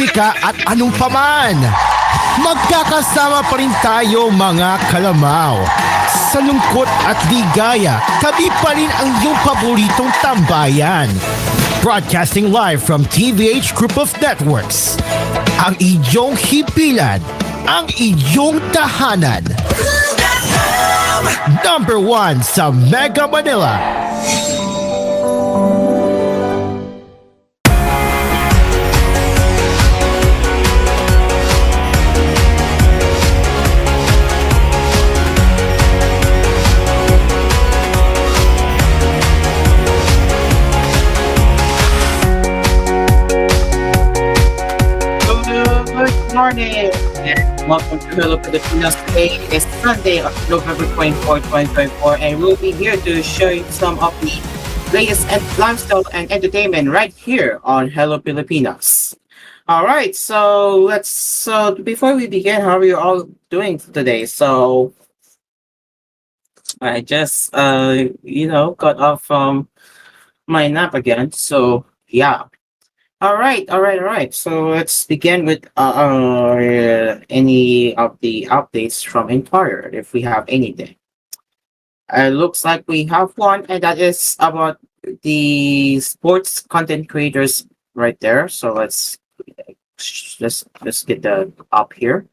politika at anong paman. Magkakasama pa rin tayo mga kalamaw. Sa lungkot at ligaya, kami pa rin ang iyong paboritong tambayan. Broadcasting live from TVH Group of Networks. Ang iyong hipilan, ang iyong tahanan. Number 1 sa Mega Manila. Good morning and welcome to Hello Pilipinas. Today is Sunday, November 24, 2024, and we'll be here to show you some of the latest lifestyle and entertainment right here on Hello Pilipinas. All right, so before we begin, how are you all doing today? So I just got off from my nap again. So yeah. All right. So let's begin with any of the updates from Empire, if we have anything. It looks like we have one, and that is about the sports content creators right there. So let's get the up here.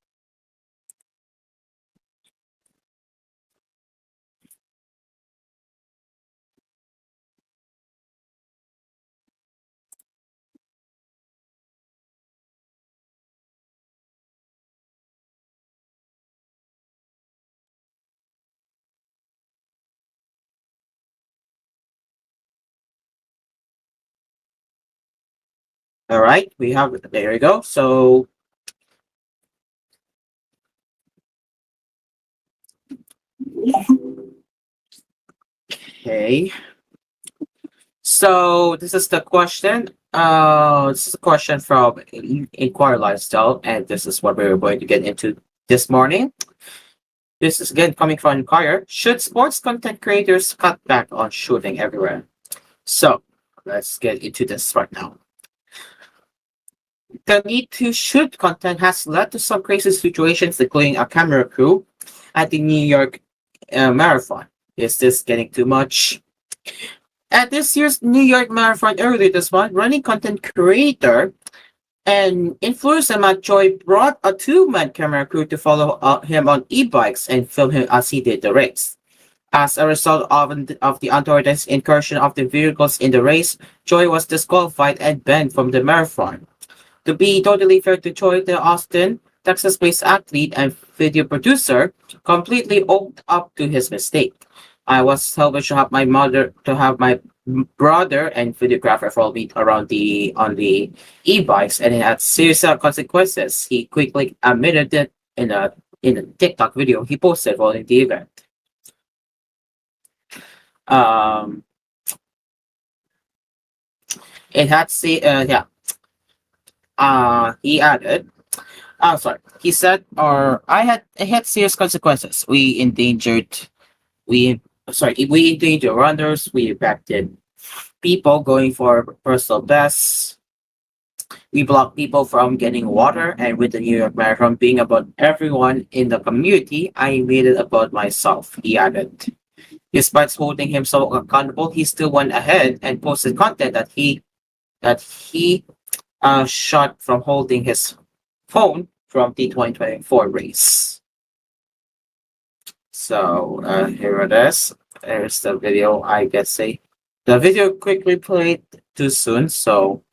All right, we have it. There we go. So okay. So this is the question. This is a question from Inquire Lifestyle, and this is what we're going to get into this morning. This is again coming from Inquire. Should sports content creators cut back on shooting everywhere? So let's get into this right now. The need to shoot content has led to some crazy situations, including a camera crew at the New York Marathon. Is this getting too much? At this year's New York Marathon earlier this month, running content creator and influencer Matt Choi brought a two-man camera crew to follow him on e-bikes and film him as he did the race. As a result of the unauthorized incursion of the vehicles in the race, Choi was disqualified and banned from the marathon. To be totally fair to Choi, the Austin, Texas-based athlete and video producer completely owned up to his mistake. I was selfish to have my brother and videographer follow me around on the e-bikes, and it had serious consequences. He quickly admitted it in a TikTok video he posted following the event. It had he added, he said, it had serious consequences. We endangered runners, we impacted people going for personal bests, we blocked people from getting water, and with the New York Marathon being about everyone in the community, I made it about myself, he added. Despite holding himself accountable, he still went ahead and posted content that he shot from holding his phone from the 2024 race. So here it is. There's the video. I guess the video quickly played too soon, so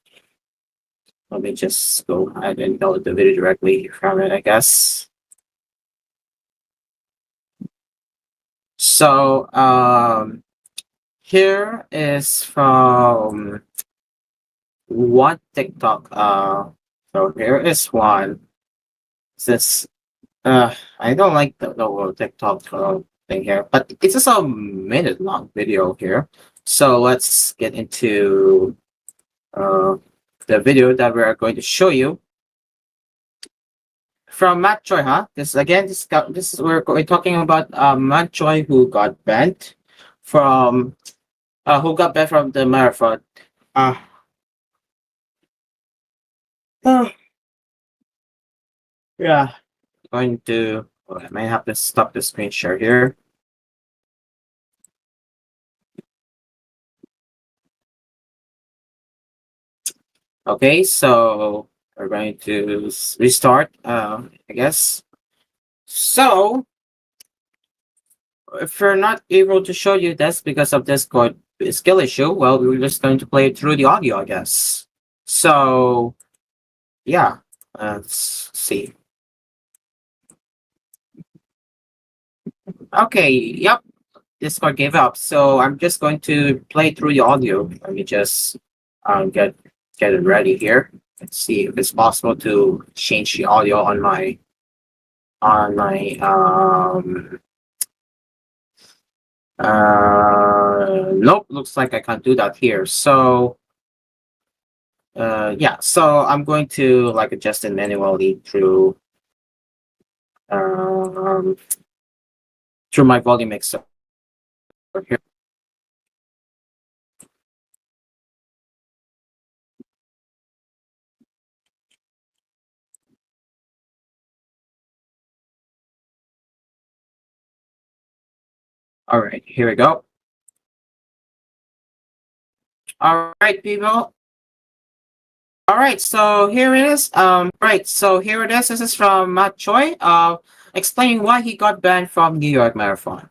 let me just go ahead and download the video directly from it, I guess. So here is from one TikTok. So here is one. This I don't like the whole TikTok thing here, but it's just a minute long video here. So let's get into the video that we are going to show you from Matt Choi. This is we're talking about Matt Choi who got banned from the marathon. Yeah. Going to. Oh, I might have to stop the screen share here. Okay, so we're going to restart. I guess. So if we're not able to show you this because of this code skill issue, well, we're just going to play it through the audio, I guess. So yeah, let's see. Okay, yep, Discord gave up. So I'm just going to play through the audio. Let me just get it ready here. Let's see if it's possible to change the audio on my nope, looks like I can't do that here. So yeah, so I'm going to like adjust it manually um through my volume mixer here. All right, here we go. All right, people. All right, so here it is. Right, so here it is. This is from Matt Choi, explaining why he got banned from New York Marathon.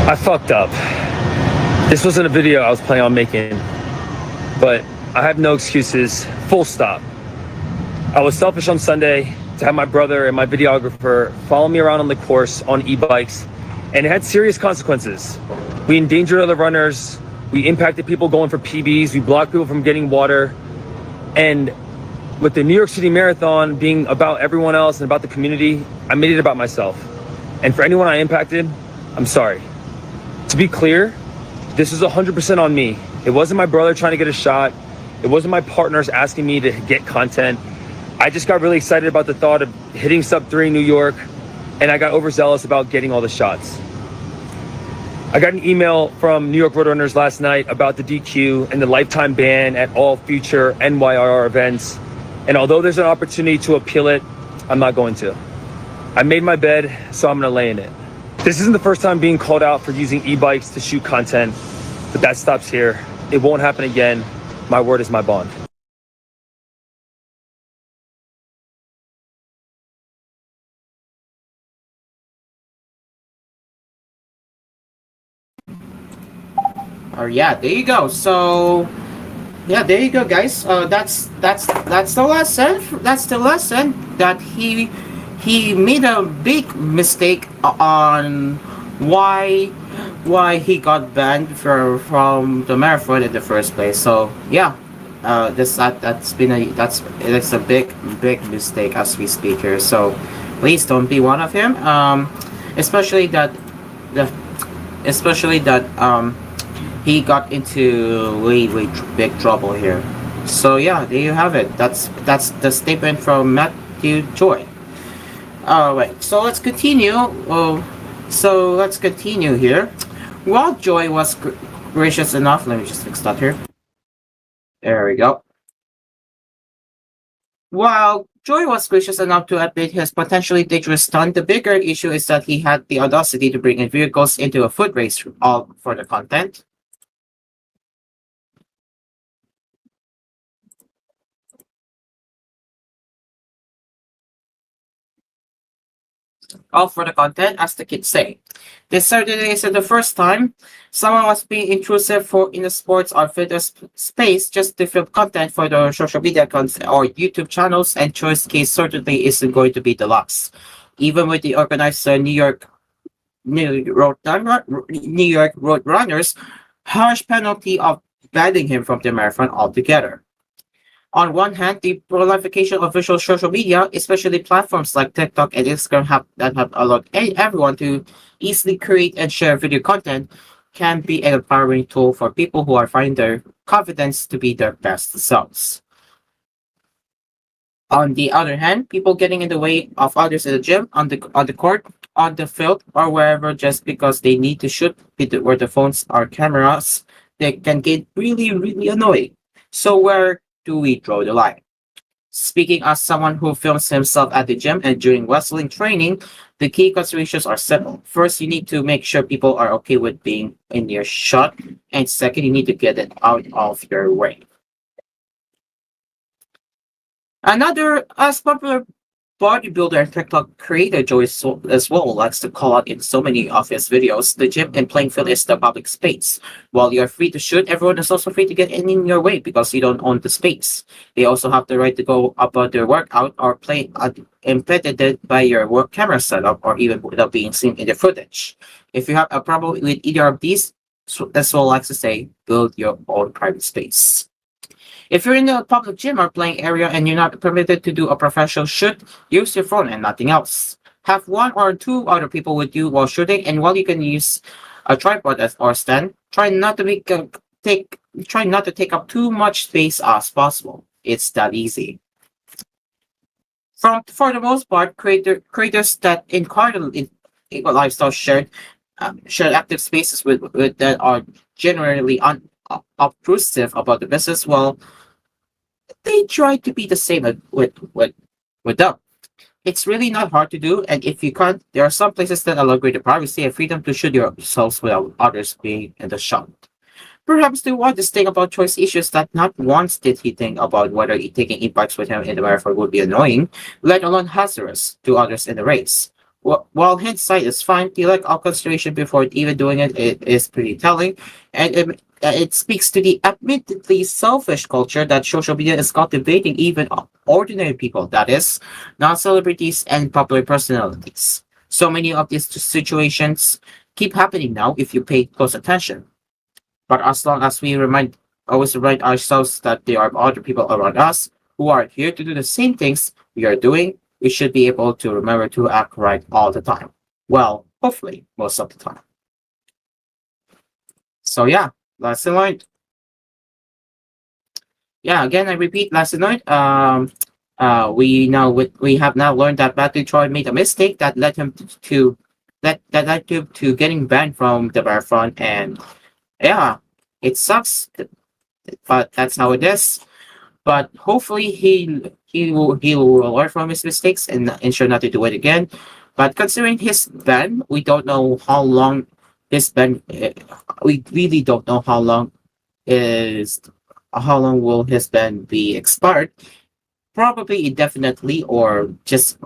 I fucked up. This wasn't a video I was planning on making, but I have no excuses, full stop. I was selfish on Sunday to have my brother and my videographer follow me around on the course on e-bikes, and it had serious consequences. We endangered other runners, we impacted people going for PBs, we blocked people from getting water, and with the New York City Marathon being about everyone else and about the community, I made it about myself. And for anyone I impacted, I'm sorry. To be clear, this is 100% on me. It wasn't my brother trying to get a shot. It wasn't my partners asking me to get content. I just got really excited about the thought of hitting sub 3 in New York, and I got overzealous about getting all the shots. I got an email from New York Roadrunners last night about the DQ and the lifetime ban at all future NYRR events. And although there's an opportunity to appeal it, I'm not going to. I made my bed, so I'm gonna lay in it. This isn't the first time being called out for using e-bikes to shoot content, but that stops here. It won't happen again. My word is my bond. Or yeah, there you go. So yeah, there you go, guys. That's the lesson. That's the lesson that he made a big mistake on why he got banned from the marathon in the first place. So yeah, that's a big mistake as we speak here. So please don't be one of him. Especially that the especially that he got into way big trouble here. So yeah, there you have it. That's the statement from Matthew Joy. All right, so let's continue. So let's continue here. While Joy was gracious enough, let me just fix that here. There we go. While Joy was gracious enough to admit his potentially dangerous stunt, the bigger issue is that he had the audacity to bring in vehicles into a foot race all for the content. All for the content, as the kids say. This certainly isn't the first time someone was being intrusive in the sports or fitness space just to film content for their social media accounts or YouTube channels, and Choice case certainly isn't going to be the last. Even with the organized New York Road Runners harsh penalty of banning him from the marathon altogether. On one hand, the proliferation of visual social media, especially platforms like TikTok and Instagram that have allowed everyone to easily create and share video content, can be an empowering tool for people who are finding their confidence to be their best selves. On the other hand, people getting in the way of others in the gym, on the court, on the field, or wherever just because they need to shoot where the phones or cameras, they can get really, really annoying. So where do we draw the line? Speaking as someone who films himself at the gym and during wrestling training, the key considerations are simple. First, you need to make sure people are okay with being in your shot, and second, you need to get it out of your way. Another as popular bodybuilder and TikTok creator Joey as well likes to call out in so many of his videos, the gym and playing field is the public space. While you're free to shoot, everyone is also free to get in your way because you don't own the space. They also have the right to go about their workout or play impeded by your work camera setup or even without being seen in the footage. If you have a problem with either of these, as well likes to say, build your own private space. If you're in a public gym or playing area and you're not permitted to do a professional shoot, use your phone and nothing else. Have one or two other people with you while shooting, and while you can use a tripod or stand, try not to take up too much space as possible. It's that easy. For the most part, creators that incarnate in equal lifestyle shared active spaces with that are generally obtrusive about the business, well, they try to be the same with them. It's really not hard to do, and if you can't, there are some places that allow greater privacy and freedom to shoot yourselves without others being in the shot. Perhaps the wildest thing about Choice issues that not once did he think about whether taking e-bikes with him in the marathon would be annoying, let alone hazardous to others in the race. While hindsight is fine, the lack of consideration before even doing it is pretty telling, and it speaks to the admittedly selfish culture that social media is cultivating even ordinary people, that is, non-celebrities and popular personalities. So many of these situations keep happening now if you pay close attention. But as long as always remind ourselves that there are other people around us who are here to do the same things we are doing, we should be able to remember to act right all the time. Well, hopefully, most of the time. So yeah, lesson learned. Yeah, again, I repeat, lesson learned. We have now learned that Matthew Troy made a mistake that led him that led to getting banned from the marathon, and yeah, it sucks, but that's how it is. But hopefully he will learn from his mistakes and ensure not to do it again. But considering his ban, we don't know how long this ban. We really don't know is how long will his ban be expired. Probably indefinitely or just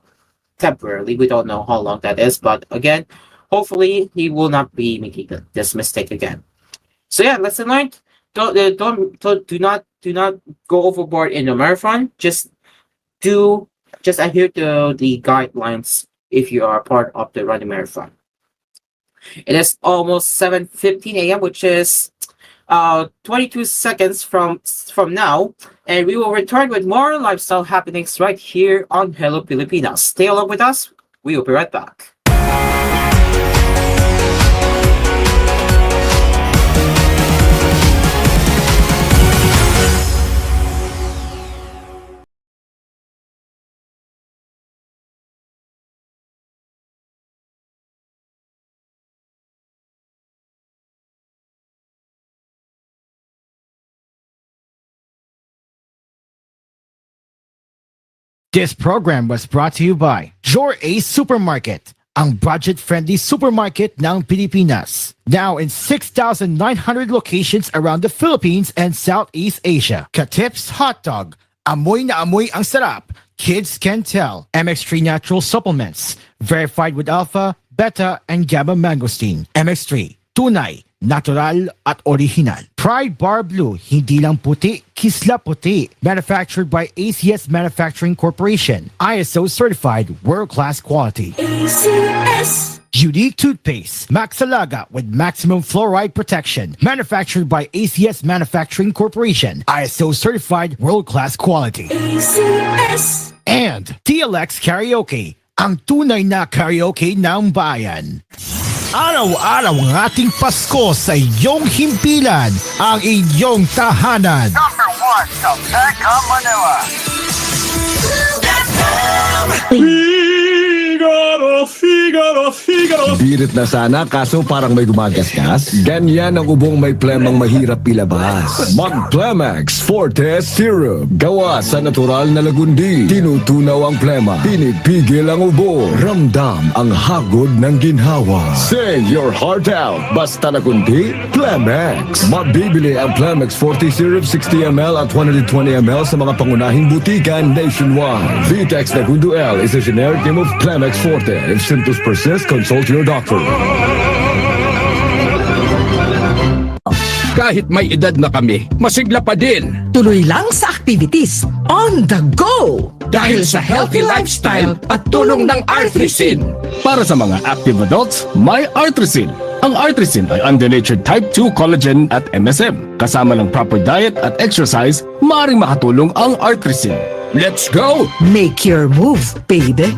temporarily. We don't know how long that is. But again, hopefully he will not be making this mistake again. So yeah, lesson learned. Do not go overboard in the marathon. Just adhere to the guidelines if you are part of the running marathon. It is almost 7:15 a.m., which is 22 seconds from now, and we will return with more lifestyle happenings right here on Hello Pilipinas. Stay along with us. We will be right back. This program was brought to you by Your Ace Supermarket, ang budget-friendly supermarket ng Pilipinas. Now in 6,900 locations around the Philippines and Southeast Asia. Katip's Hot Dog. Amoy na amoy ang sarap. Kids can tell. MX3 Natural Supplements. Verified with alpha, beta, and gamma mangosteen. MX3. Tunay, natural at original. Pride Bar Blue, hindi lang puti, kisla puti. Manufactured by ACS Manufacturing Corporation. ISO certified, world-class quality. ACS. Unique toothpaste, Maxalaga with maximum fluoride protection. Manufactured by ACS Manufacturing Corporation. ISO certified, world-class quality. ACS. And TLX Karaoke, ang tunay na karaoke ng bayan. Araw-araw ang ating Pasko sa iyong himpilan, ang inyong tahanan. Number 1 sa Mega Manila. Figaro. Birit na sana, kaso parang may gumagasgas. Ganyan ang ubong may plemang mahirap ilabas. Mag-Plemex Forte Syrup. Gawa sa natural na lagundi. Tinutunaw ang plema. Pinipigil ang ubo. Ramdam ang hagod ng ginhawa. Sing your heart out. Basta lagundi, Plemex. Mabibili ang Plemex Forte Syrup 60ml at 120ml sa mga pangunahing butikan nationwide. Vitex Nagundo L is a generic name of Plemex Forte. If symptoms persist, consult your doctor. Kahit may edad na kami, masigla pa din. Tuloy lang sa activities on the go! Dahil sa healthy lifestyle at tulong ng Artrisin. Para sa mga active adults, may Artrisin. Ang Artrisin ay undenatured type 2 collagen at MSM. Kasama ng proper diet at exercise, maaaring makatulong ang Artrisin. Let's go! Make your move, baby!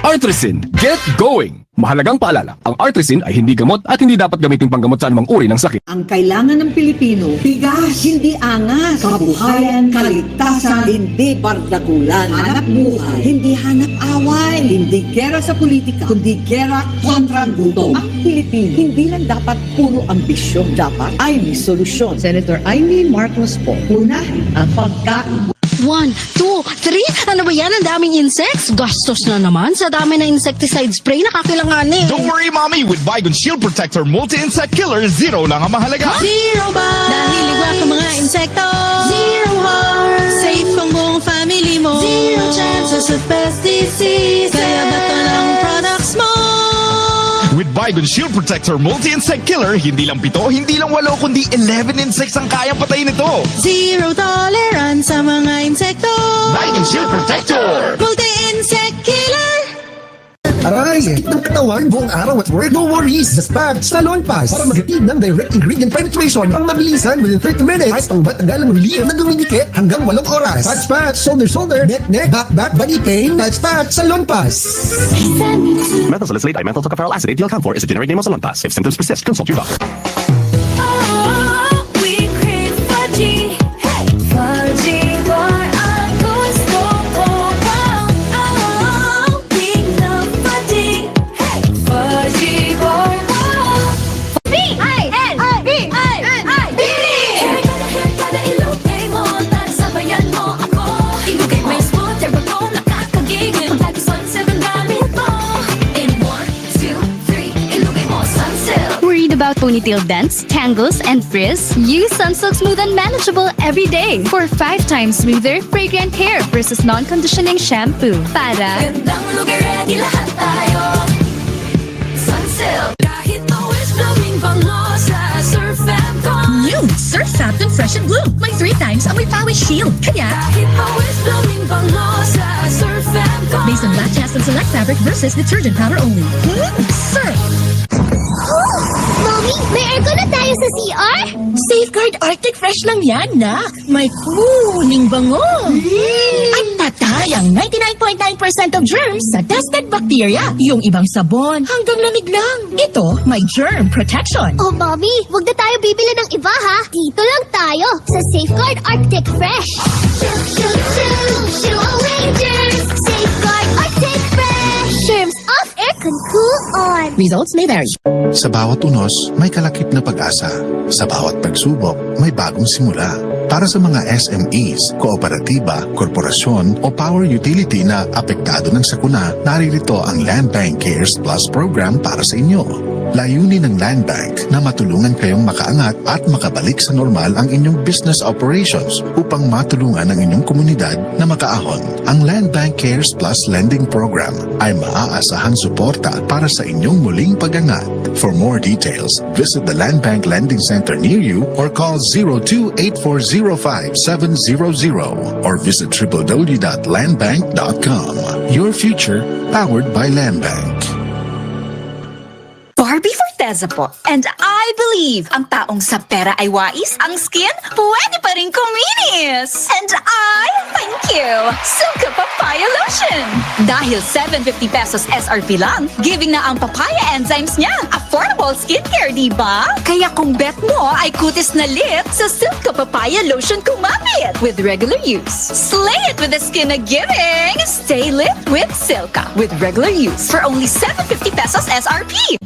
Artrisin, get going! Mahalagang paalala, ang Artrisin ay hindi gamot at hindi dapat gamitin panggamot sa anumang uri ng sakit. Ang kailangan ng Pilipino, bigas, hindi angas, kabuhayan, kaligtasan, hindi bardagulan, hanap buhay, hindi hanap away, hindi gera sa politika, kundi gera kontra gutom. Ang Pilipino, hindi lang dapat puro ambisyon, dapat ay may solusyon. Senator Amy Marcos po, unahin ang pagkain. 1, 2, 3. Ano ba yan? Ang daming insects. Gastos na naman sa dami ng insecticide spray na kakailanganin. Don't worry, mommy. With Baygon Shield Protector Multi-Insect Killer, 0 lang ang mahalaga. Zero ba? Dahil liwak ang mga insekto. Zero harm. Safe ang buong family mo. Zero chances of pest disease. Kaya bato ng products mo. With Baygon Shield Protector Multi-Insect Killer, hindi lang 7, hindi lang 8, kundi 11 insects ang kayang patayin nito. Zero tolerance sa mga insekto. Baygon Shield Protector! Multi-insect killer. Aray, ng katawan buong araw at work. No worries, just pack Salon Pass para maghatid ng direct ingredient penetration ang mabilisan within 30 minutes. Kahit ang batagalang relief na dumidikit hanggang 8 oras. Patch, shoulder, neck, back, body pain. Patch, Salon Pass. Methyl salicylate dimethyl tocopherol acetate DL-CAM4 is a generic name of Salonpas. If symptoms persist, consult your doctor. We crave fudgy. Hey, fudgy bar ang gusto ko. We love fudgy. Hey, fudgy bar. B-I-N-B-I-N-I-B Kada ilugay mo, para sabayan mo ako. Ilugay mo yung smooth, terba ko nakakagigil. Lagi sunsilk ang gamit mo. In 1, 2, 3, ilugay mo sunsilk. Worried about ponytail dents, tangles, and frizz? Use Sunsilk Smooth and Manageable every day for 5 times smoother, fragrant hair versus non-conditioning shampoo. Para gandang lugar, ready lahat tayo. Sunsilk. Kahit always blowing bango sa Surf and Con. New Surf Captain Fresh and Blue. May 3 times amoy pawis shield. Kaya kahit always blowing bango sa Surf and Con. based on black chest and select fabric versus detergent powder only. Surf! Mommy, may aircon na tayo sa CR? Safeguard Arctic Fresh lang yan, nak. May cooling bango. At patay ang 99.9% of germs sa tested bacteria. Yung ibang sabon, hanggang lamig lang. Ito, may germ protection. Oh, Mommy, wag na tayo bibili ng iba, ha? Dito lang tayo sa Safeguard Arctic Fresh. Shoo away germs. Safeguard Arctic Fresh. Germs off, aircon cool on. Results may vary. Sa bawat unos, may kalakip na pag-asa. Sa bawat pagsubok, may bagong simula. Para sa mga SMEs, kooperatiba, korporasyon o power utility na apektado ng sakuna, naririto ang Land Bank Cares Plus program para sa inyo. Layunin ng Land Bank na matulungan kayong makaangat at makabalik sa normal ang inyong business operations upang matulungan ang inyong komunidad na makaahon. Ang Land Bank Cares Plus Lending Program ay maaasahang suporta para sa inyong muling pag-angat. For more details, visit the Land Bank Lending Center near you or call 02-8405-700 or visit www.landbank.com. Your future powered by Land Bank. Barbie Forteza po. And I believe ang taong sa pera ay wais, ang skin pwede pa rin kuminis. And I thank you, Silka Papaya Lotion. Dahil 750 pesos SRP lang, giving na ang papaya enzymes niya. Affordable skincare, di ba? Kaya kung bet mo ay kutis na lit, sa Silka Papaya Lotion kumapit. With regular use, slay it with the skin na giving. Stay lit with Silka. With regular use for only 750 pesos SRP.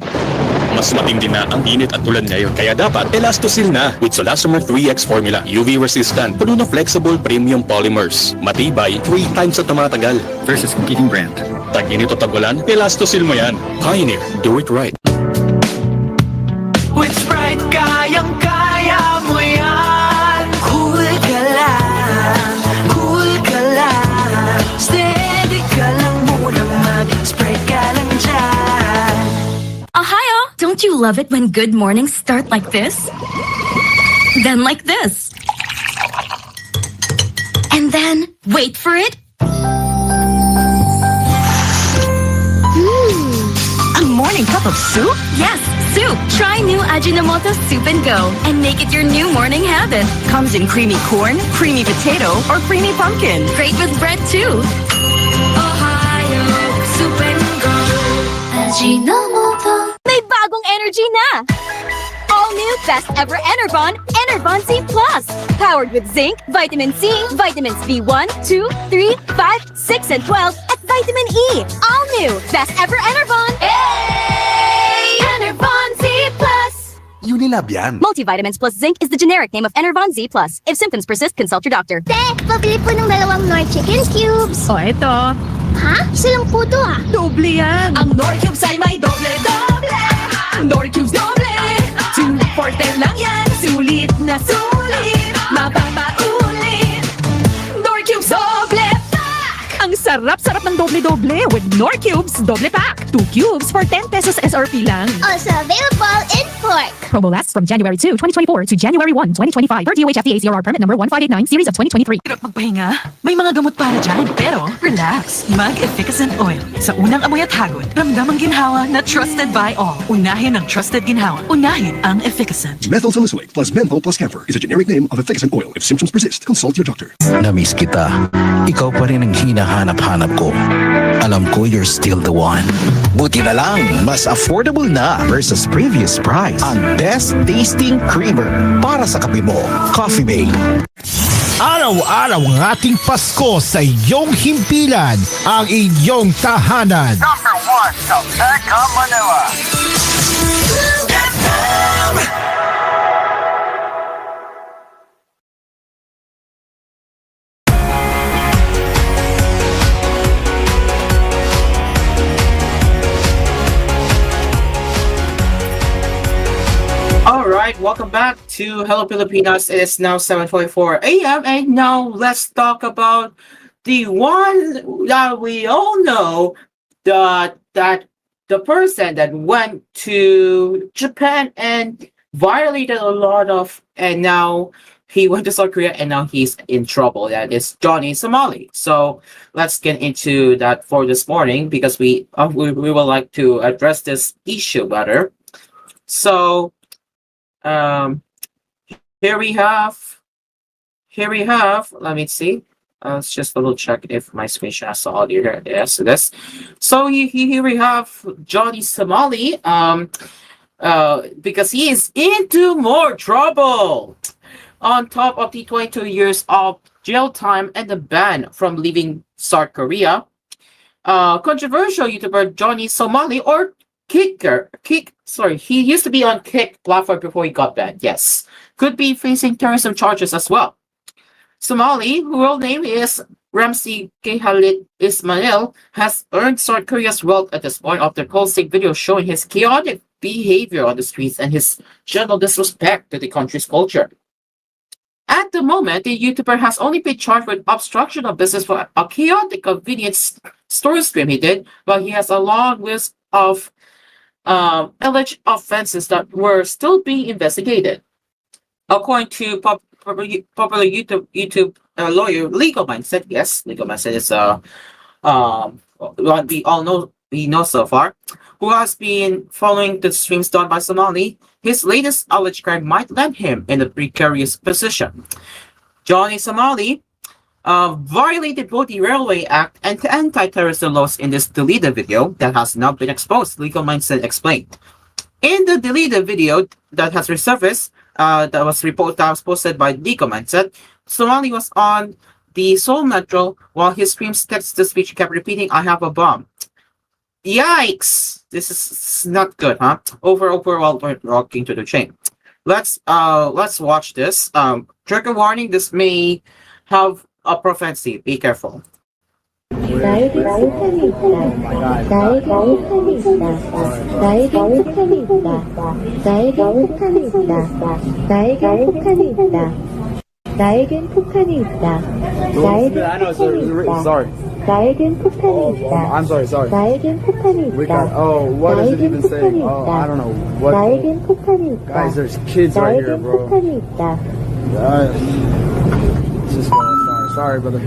Mas matindi na ang init at ulan ngayon. Kaya dapat Elastosil na with Solastomer 3X formula. UV resistant, puno ng flexible premium polymers. Matibay, 3 times sa tumatagal. Versus competing brand. Tag-init o tag-ulan, Elastosil mo yan. Pioneer, do it right. With Sprite, kayang-kaya mo yan. Cool ka lang, cool ka lang. Steady ka lang muna mag-Sprite ka lang dyan. Ohio! Don't you love it when good mornings start like this? Then like this. And then, wait for it. A morning cup of soup? Yes, soup. Try new Ajinomoto Soup and Go and make it your new morning habit. Comes in creamy corn, creamy potato, or creamy pumpkin. Great with bread too. Ohio, Soup and Go. Ajinomoto. May bagong energy na! All new Best Ever Enervon, Enervon C+. Powered with zinc, vitamin C, vitamins B1, 2, 3, 5, 6, and 12, at vitamin E. All new Best Ever Enervon. Hey! Enervon Z+. Unilab yan. Multivitamins plus zinc is the generic name of Enervon Z+. If symptoms persist, consult your doctor. Te, pabili po ng 2 Nor Chicken Cubes. O, eto. Ha? Isa lang po to ah. Doble yan. Ang Nor Cubes ay may doble-doble. Nor Cubes doble. 2 for 10 lang yan. Sulit na sulit. Mapapaulit. Nor Cubes doble pack. Ang sarap-sarap ng doble-doble with Nor Cubes Doble Pack. 2 cubes for 10 pesos SRP lang. Also available in pork. Promo lasts from January 2, 2024 to January 1, 2025 per DOH FDA CRR permit number 1589 series of 2023. Hirap magpahinga? May mga gamot para dyan. Pero, relax. Mag-Efficacent Oil. Sa unang amoy at hagod, ramdam ang ginhawa na trusted by all. Unahin ang trusted ginhawa. Unahin ang Efficacent. Methyl salicylate plus menthol plus camphor is a generic name of Efficacent oil. If symptoms persist, consult your doctor. Namiss kita. Ikaw pa rin ang hinahanap-hanap ko. Alam ko you're still the one. Buti na lang, mas affordable na versus previous price. Ang best tasting creamer para sa kape mo. Coffee Mate. Araw-araw ang ating Pasko sa iyong himpilan, ang inyong tahanan. Number 1 sa Mega Manila. Alright, welcome back to Hello Pilipinas. It is now 7:44 a.m. and now let's talk about the one that we all know, that the person that went to Japan and violated a lot of, and now he went to South Korea and now he's in trouble. That is Johnny Somali. So let's get into that for this morning because we would like to address this issue better. So here we have, let me see. Let's just double check if my screenshot has the audio here. Yes, it is. So here we have Johnny Somali, because he is into more trouble. On top of the 22 years of jail time and the ban from leaving South Korea, controversial YouTuber Johnny Somali, or He used to be on Kick platform before he got banned. Yes, could be facing terrorism charges as well. Somali, whose real name is Ramsey Kehalit Ismail, has earned South Korea's wealth at this point after posting videos showing his chaotic behavior on the streets and his general disrespect to the country's culture. At the moment, the YouTuber has only been charged with obstruction of business for a chaotic convenience store stream he did, but he has a long list of alleged offenses that were still being investigated. According to popular YouTube lawyer Legal Mindset, yes, Legal Mindset is what we know so far, who has been following the streams done by Somali. His latest alleged crime might land him in a precarious position. Johnny Somali violated both the Railway Act and anti-terrorism laws in this deleted video that has not been exposed, Legal Mindset explained. In the deleted video that has resurfaced, that was posted by Legal Mindset, Somali was on the Seoul Metro while his streams text-to-speech kept repeating, "I have a bomb." Yikes! This is not good, huh? While we're walking to the train. Let's watch this. Trigger warning, this may have a profanity. Be careful. 나에게 폭탄이 있다. 나에게 폭탄이 있다. 나에게 폭탄이 있다. 나에게 폭탄이 있다. 나에게 폭탄이 있다. 나에겐 폭탄이 있다. 나에겐 폭탄이 있다. Sorry. 나에겐 폭탄이 있다. I'm sorry. 나에겐 폭탄이 We 있다. got, what does it 나에겐 even say? 폭탄이 Oh, 있다. I don't know. What? 나에겐 폭탄이 있다. Guys, there's kids right here, 나에겐 bro. 폭탄이 있다. Let's just go. Sorry, brother.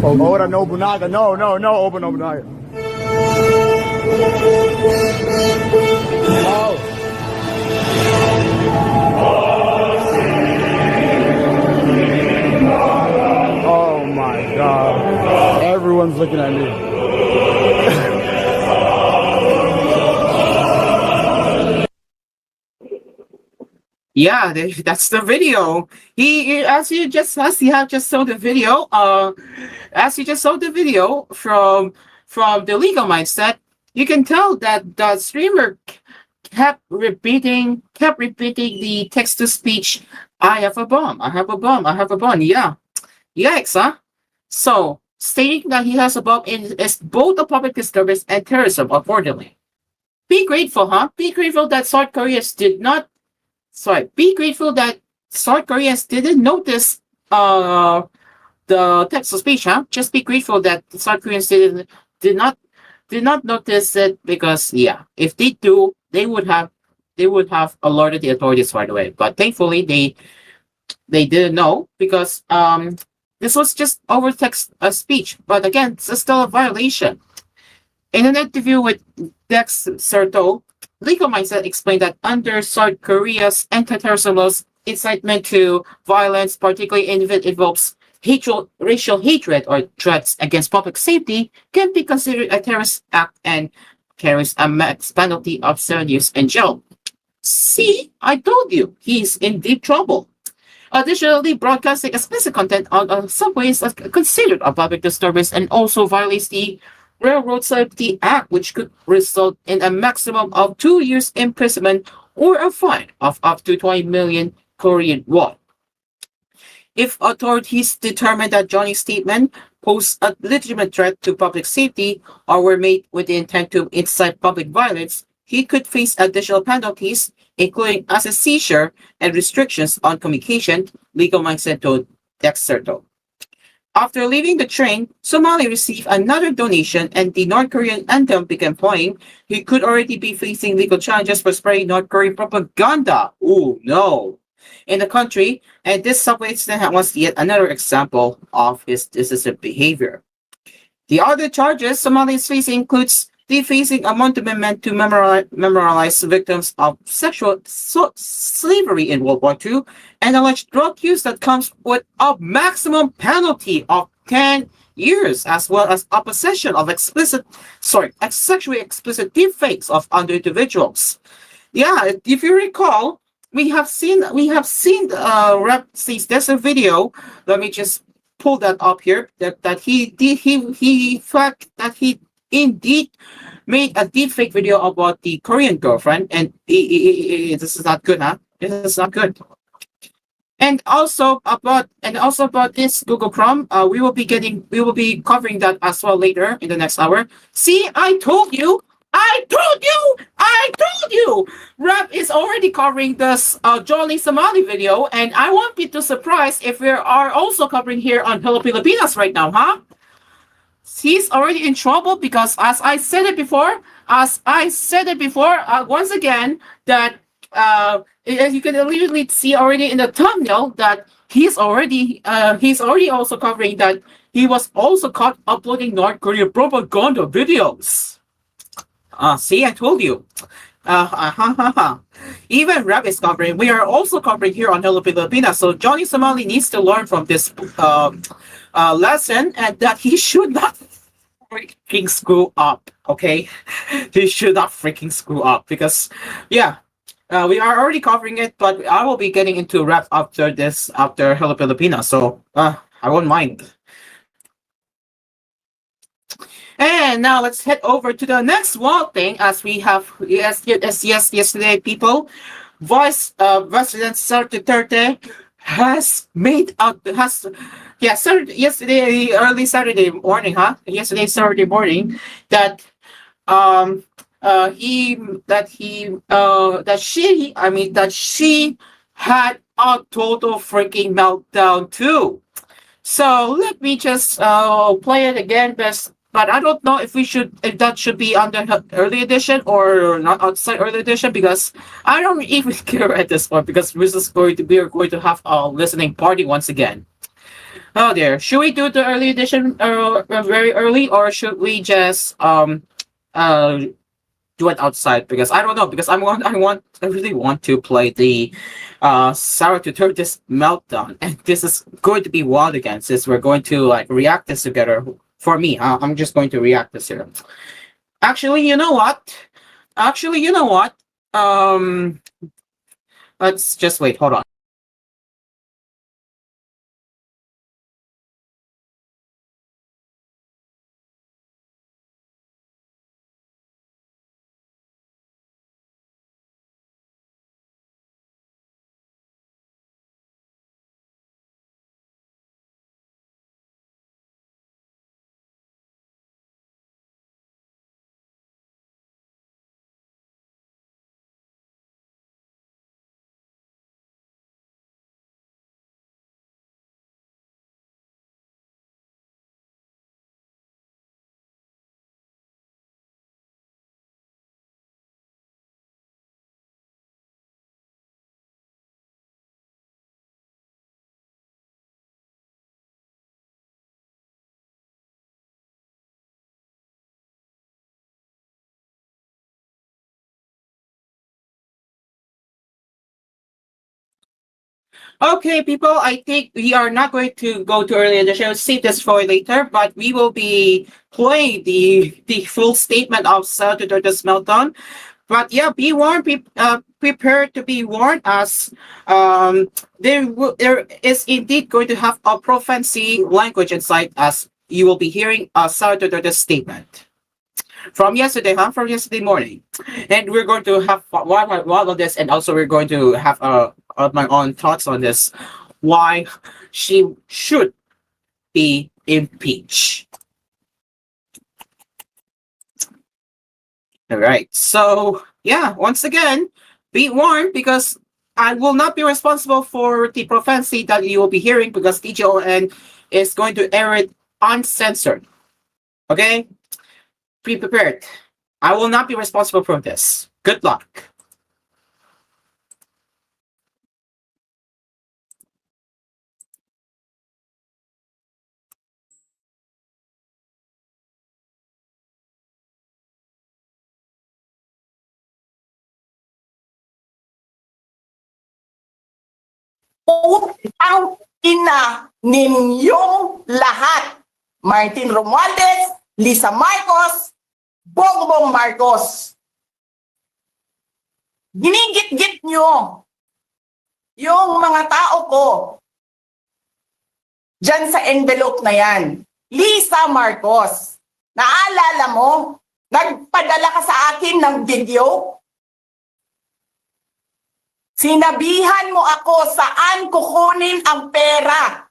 Oda Nobunaga. No, Oda Nobunaga. Oh my God. Everyone's looking at me. Yeah, that's the video. As you just saw the video, from the Legal Mindset, you can tell that the streamer kept repeating the text to speech, "I have a bomb, I have a bomb, I have a bomb." Yeah, yikes, huh? So stating that he has a bomb is both a public disturbance and terrorism, accordingly. Be grateful, huh? Be grateful that South Koreans didn't notice the text to speech, huh? Just be grateful that the South Koreans did not notice it, because if they do, they would have alerted the authorities right away. But thankfully they didn't know, because this was just over text speech. But again, it's still a violation. In an interview with Dex Serto, Legal Mindset explained that under South Korea's anti-terrorism laws, incitement to violence, particularly if it involves racial hatred or threats against public safety, can be considered a terrorist act and carries a max penalty of 7 years in jail. See, I told you, he's in deep trouble. Additionally, broadcasting explicit content on subways is considered a public disturbance and also violates the Railroad Safety Act, which could result in a maximum of 2 years imprisonment or a fine of up to 20 million Korean won. If authorities determine that Johnny's statement posed a legitimate threat to public safety or were made with the intent to incite public violence, he could face additional penalties, including as a seizure and restrictions on communication, Legal Mindset told Dexerto. After leaving the train, Somali received another donation and the North Korean anthem began playing. He could already be facing legal challenges for spreading North Korean propaganda. Oh no! In the country, and this subway incident was yet another example of his disruptive behavior. The other charges Somali is facing includes defacing a monument meant to memorialize victims of sexual slavery in World War II, and alleged drug use that comes with a maximum penalty of 10 years, as well as a possession of sexually explicit deepfakes of other individuals. Yeah, if you recall, we have seen Rep says there's a video. Let me just pull that up here. That he indeed made a deepfake video about the Korean girlfriend, and this is not good, huh? This is not good. And also about this Google Chrome, we will be covering that as well later in the next hour. See, I told you. Rap is already covering this Jolly Somali video, and I won't be too surprised if we are also covering here on Hello Pilipinas right now, huh? He's already in trouble because, as I said it before, once again, that as you can immediately see already in the thumbnail that he's already also covering that he was also caught uploading North Korean propaganda videos. See, I told you. Even Rap is covering. We are also covering here on Hello Pilipinas. So Johnny Somali needs to learn from this lesson, and that he should not freaking screw up. Okay, he should not freaking screw up because, yeah. We are already covering it, but I will be getting into Rap after Hello Pilipinas. So I won't mind. And now let's head over to the next wild thing, as we have yesterday, people. President Duterte has made out yesterday early Saturday morning, yesterday Saturday morning, that she had a total freaking meltdown too. So let me just play it again, but I don't know if that should be under early edition or not outside early edition, because I don't even care at this point, because we are going to have a listening party once again. Oh dear, should we do the early edition very early, or should we just do it outside? Because I don't know, because I really want to play the Sarah Duterte's meltdown, and this is going to be wild again, since we're going to like react this together. For me, I'm just going to react this here. Actually, you know what? Let's just wait. Hold on. Okay, people, I think we are not going to go to early edition. We'll save this for later, but we will be playing the full statement of Sarah Duterte's meltdown. But yeah, be warned, prepare to be warned, as there is indeed going to have a profancy language inside, as you will be hearing Sarah Duterte's statement from yesterday, from yesterday morning. And we're going to have one of this, and also we're going to have my own thoughts on this, why she should be impeached. All right, so yeah, once again, be warned, because I will not be responsible for the profancy that you will be hearing, because TGON is going to air it uncensored. Okay? Be prepared. I will not be responsible for this. Good luck. Ang ina ninyong lahat. Martin Romualdez, Lisa Marcos, Bongbong Marcos. Ginigit-git nyo yung mga tao ko dyan sa envelope na yan. Lisa Marcos, Naalala mo? Nagpadala ka sa akin ng video? Sinabihan mo ako saan kukunin ang pera.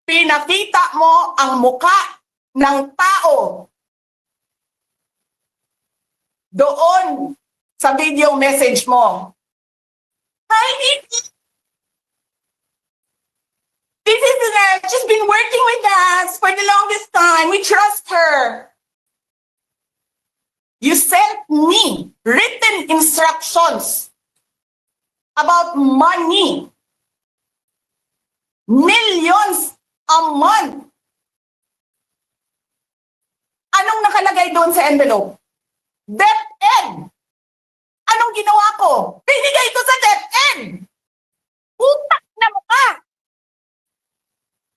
Pinakita mo ang muka ng tao doon sa video message mo. Hi, Nikki. This is she's been working with us for the longest time. We trust her. You sent me written instructions about money. Millions a month. Anong nakalagay doon sa envelope? DepEd. Anong ginawa ko? Binigay ko sa DepEd. Utak na mukha.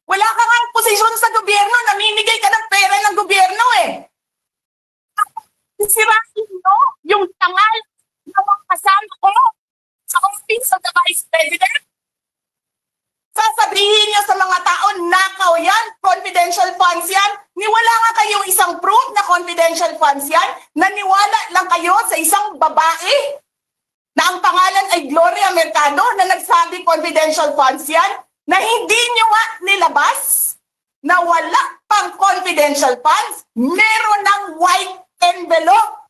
Wala ka ngang posisyon sa gobyerno, namimigay ka ng pera ng gobyerno eh. Sirain mo yung tangal ng mga kasama ko sa Office of the Vice President. Sasabihin niyo sa mga tao, nakaw yan, confidential funds yan. Niwala nga kayong isang proof na confidential funds yan. Naniwala lang kayo sa isang babae na ang pangalan ay Gloria Mercado na nagsabi confidential funds yan, na hindi niyo nga nilabas na wala pang confidential funds, meron ng white envelope.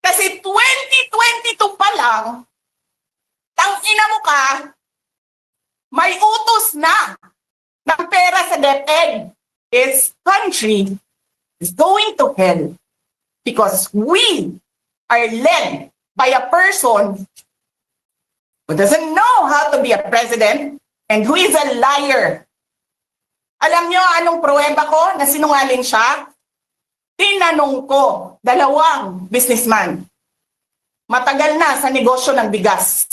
Kasi 2022 pa lang, tangina mo ka, may utos na ng pera sa DepEd. This country is going to hell because we are led by a person who doesn't know how to be a president and who is a liar. Alam niyo anong pruweba ko na sinungaling siya? Tinanong ko, 2 businessman. Matagal na sa negosyo ng bigas.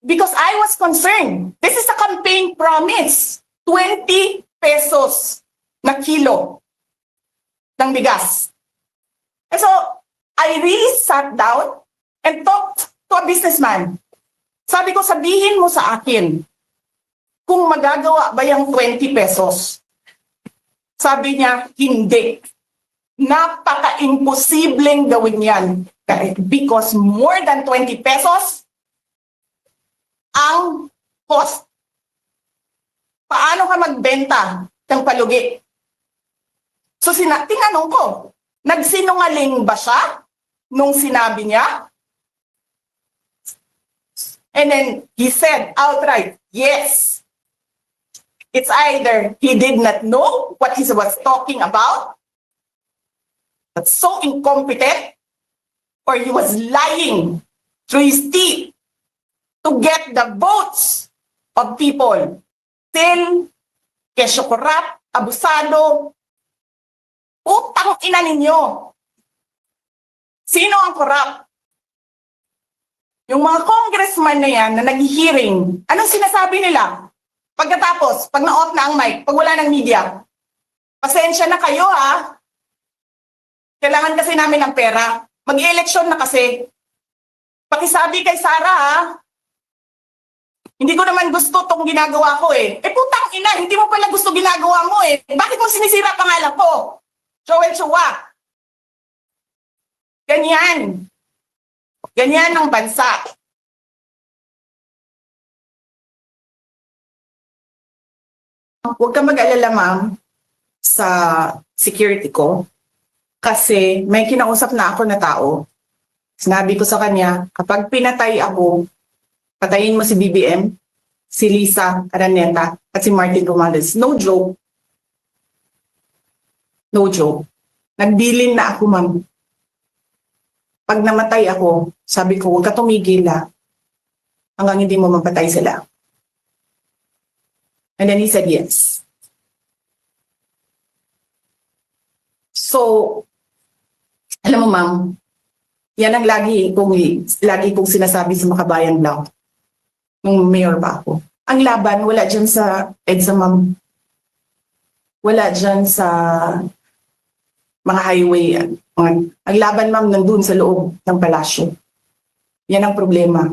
Because I was concerned. This is a campaign promise. 20 pesos na kilo ng bigas. And so, I really sat down and talked to a businessman. Sabi ko, sabihin mo sa akin kung magagawa ba yung 20 pesos. Sabi niya, hindi. Napaka-imposibleng gawin yan. Because more than 20 pesos ang cost. Paano ka magbenta ng palugi? So tinanong ko, nagsinungaling ba siya nung sinabi niya? And then he said outright, yes. It's either he did not know what he was talking about, but so incompetent, or he was lying through his teeth to get the votes of people. Till, kesyo korap, abusado, utang ina ninyo. Sino ang korap? Yung mga congressman na yan na nag-hearing, anong sinasabi nila? Pagkatapos, pag na-off na ang mic, pag wala ng media, pasensya na kayo ha. Kailangan kasi namin ng pera. Mag-eleksyon na kasi. Pakisabi kay Sara ha. Hindi ko naman gusto itong ginagawa ko eh. Putang ina, hindi mo pala gusto ginagawa mo eh. Bakit mo sinisira pangalan ko? Joel Chua. Ganyan. Ganyan ang bansa. Huwag ka mag-alala, ma'am, sa security ko. Kasi may kinausap na ako na tao. Sinabi ko sa kanya, kapag pinatay ako, patayin mo si BBM, si Lisa Araneta, at si Martin Romales. No joke. No joke. Nagbilin na ako, ma'am. Pag namatay ako, sabi ko, huwag ka tumigil hanggang hindi mo mapatay sila. And then he said yes. So, alam mo, ma'am, yan ang lagi kong sinasabi sa Makabayan Lang nung mayor pa ako. Ang laban, wala dyan sa EDSA, ma'am. Wala dyan sa mga highway. Ang laban, ma'am, nandun sa loob ng palasyo. Yan ang problema.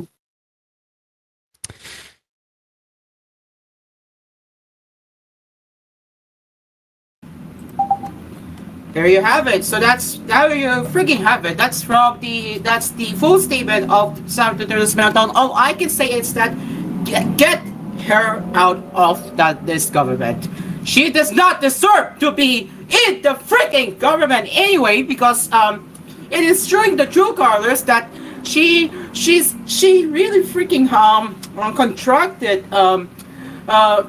There you have it. So there you freaking have it. That's the full statement of Senator's meltdown. All I can say is that get her out of this government. She does not deserve to be in the freaking government anyway, because it is showing the true colors that she really freaking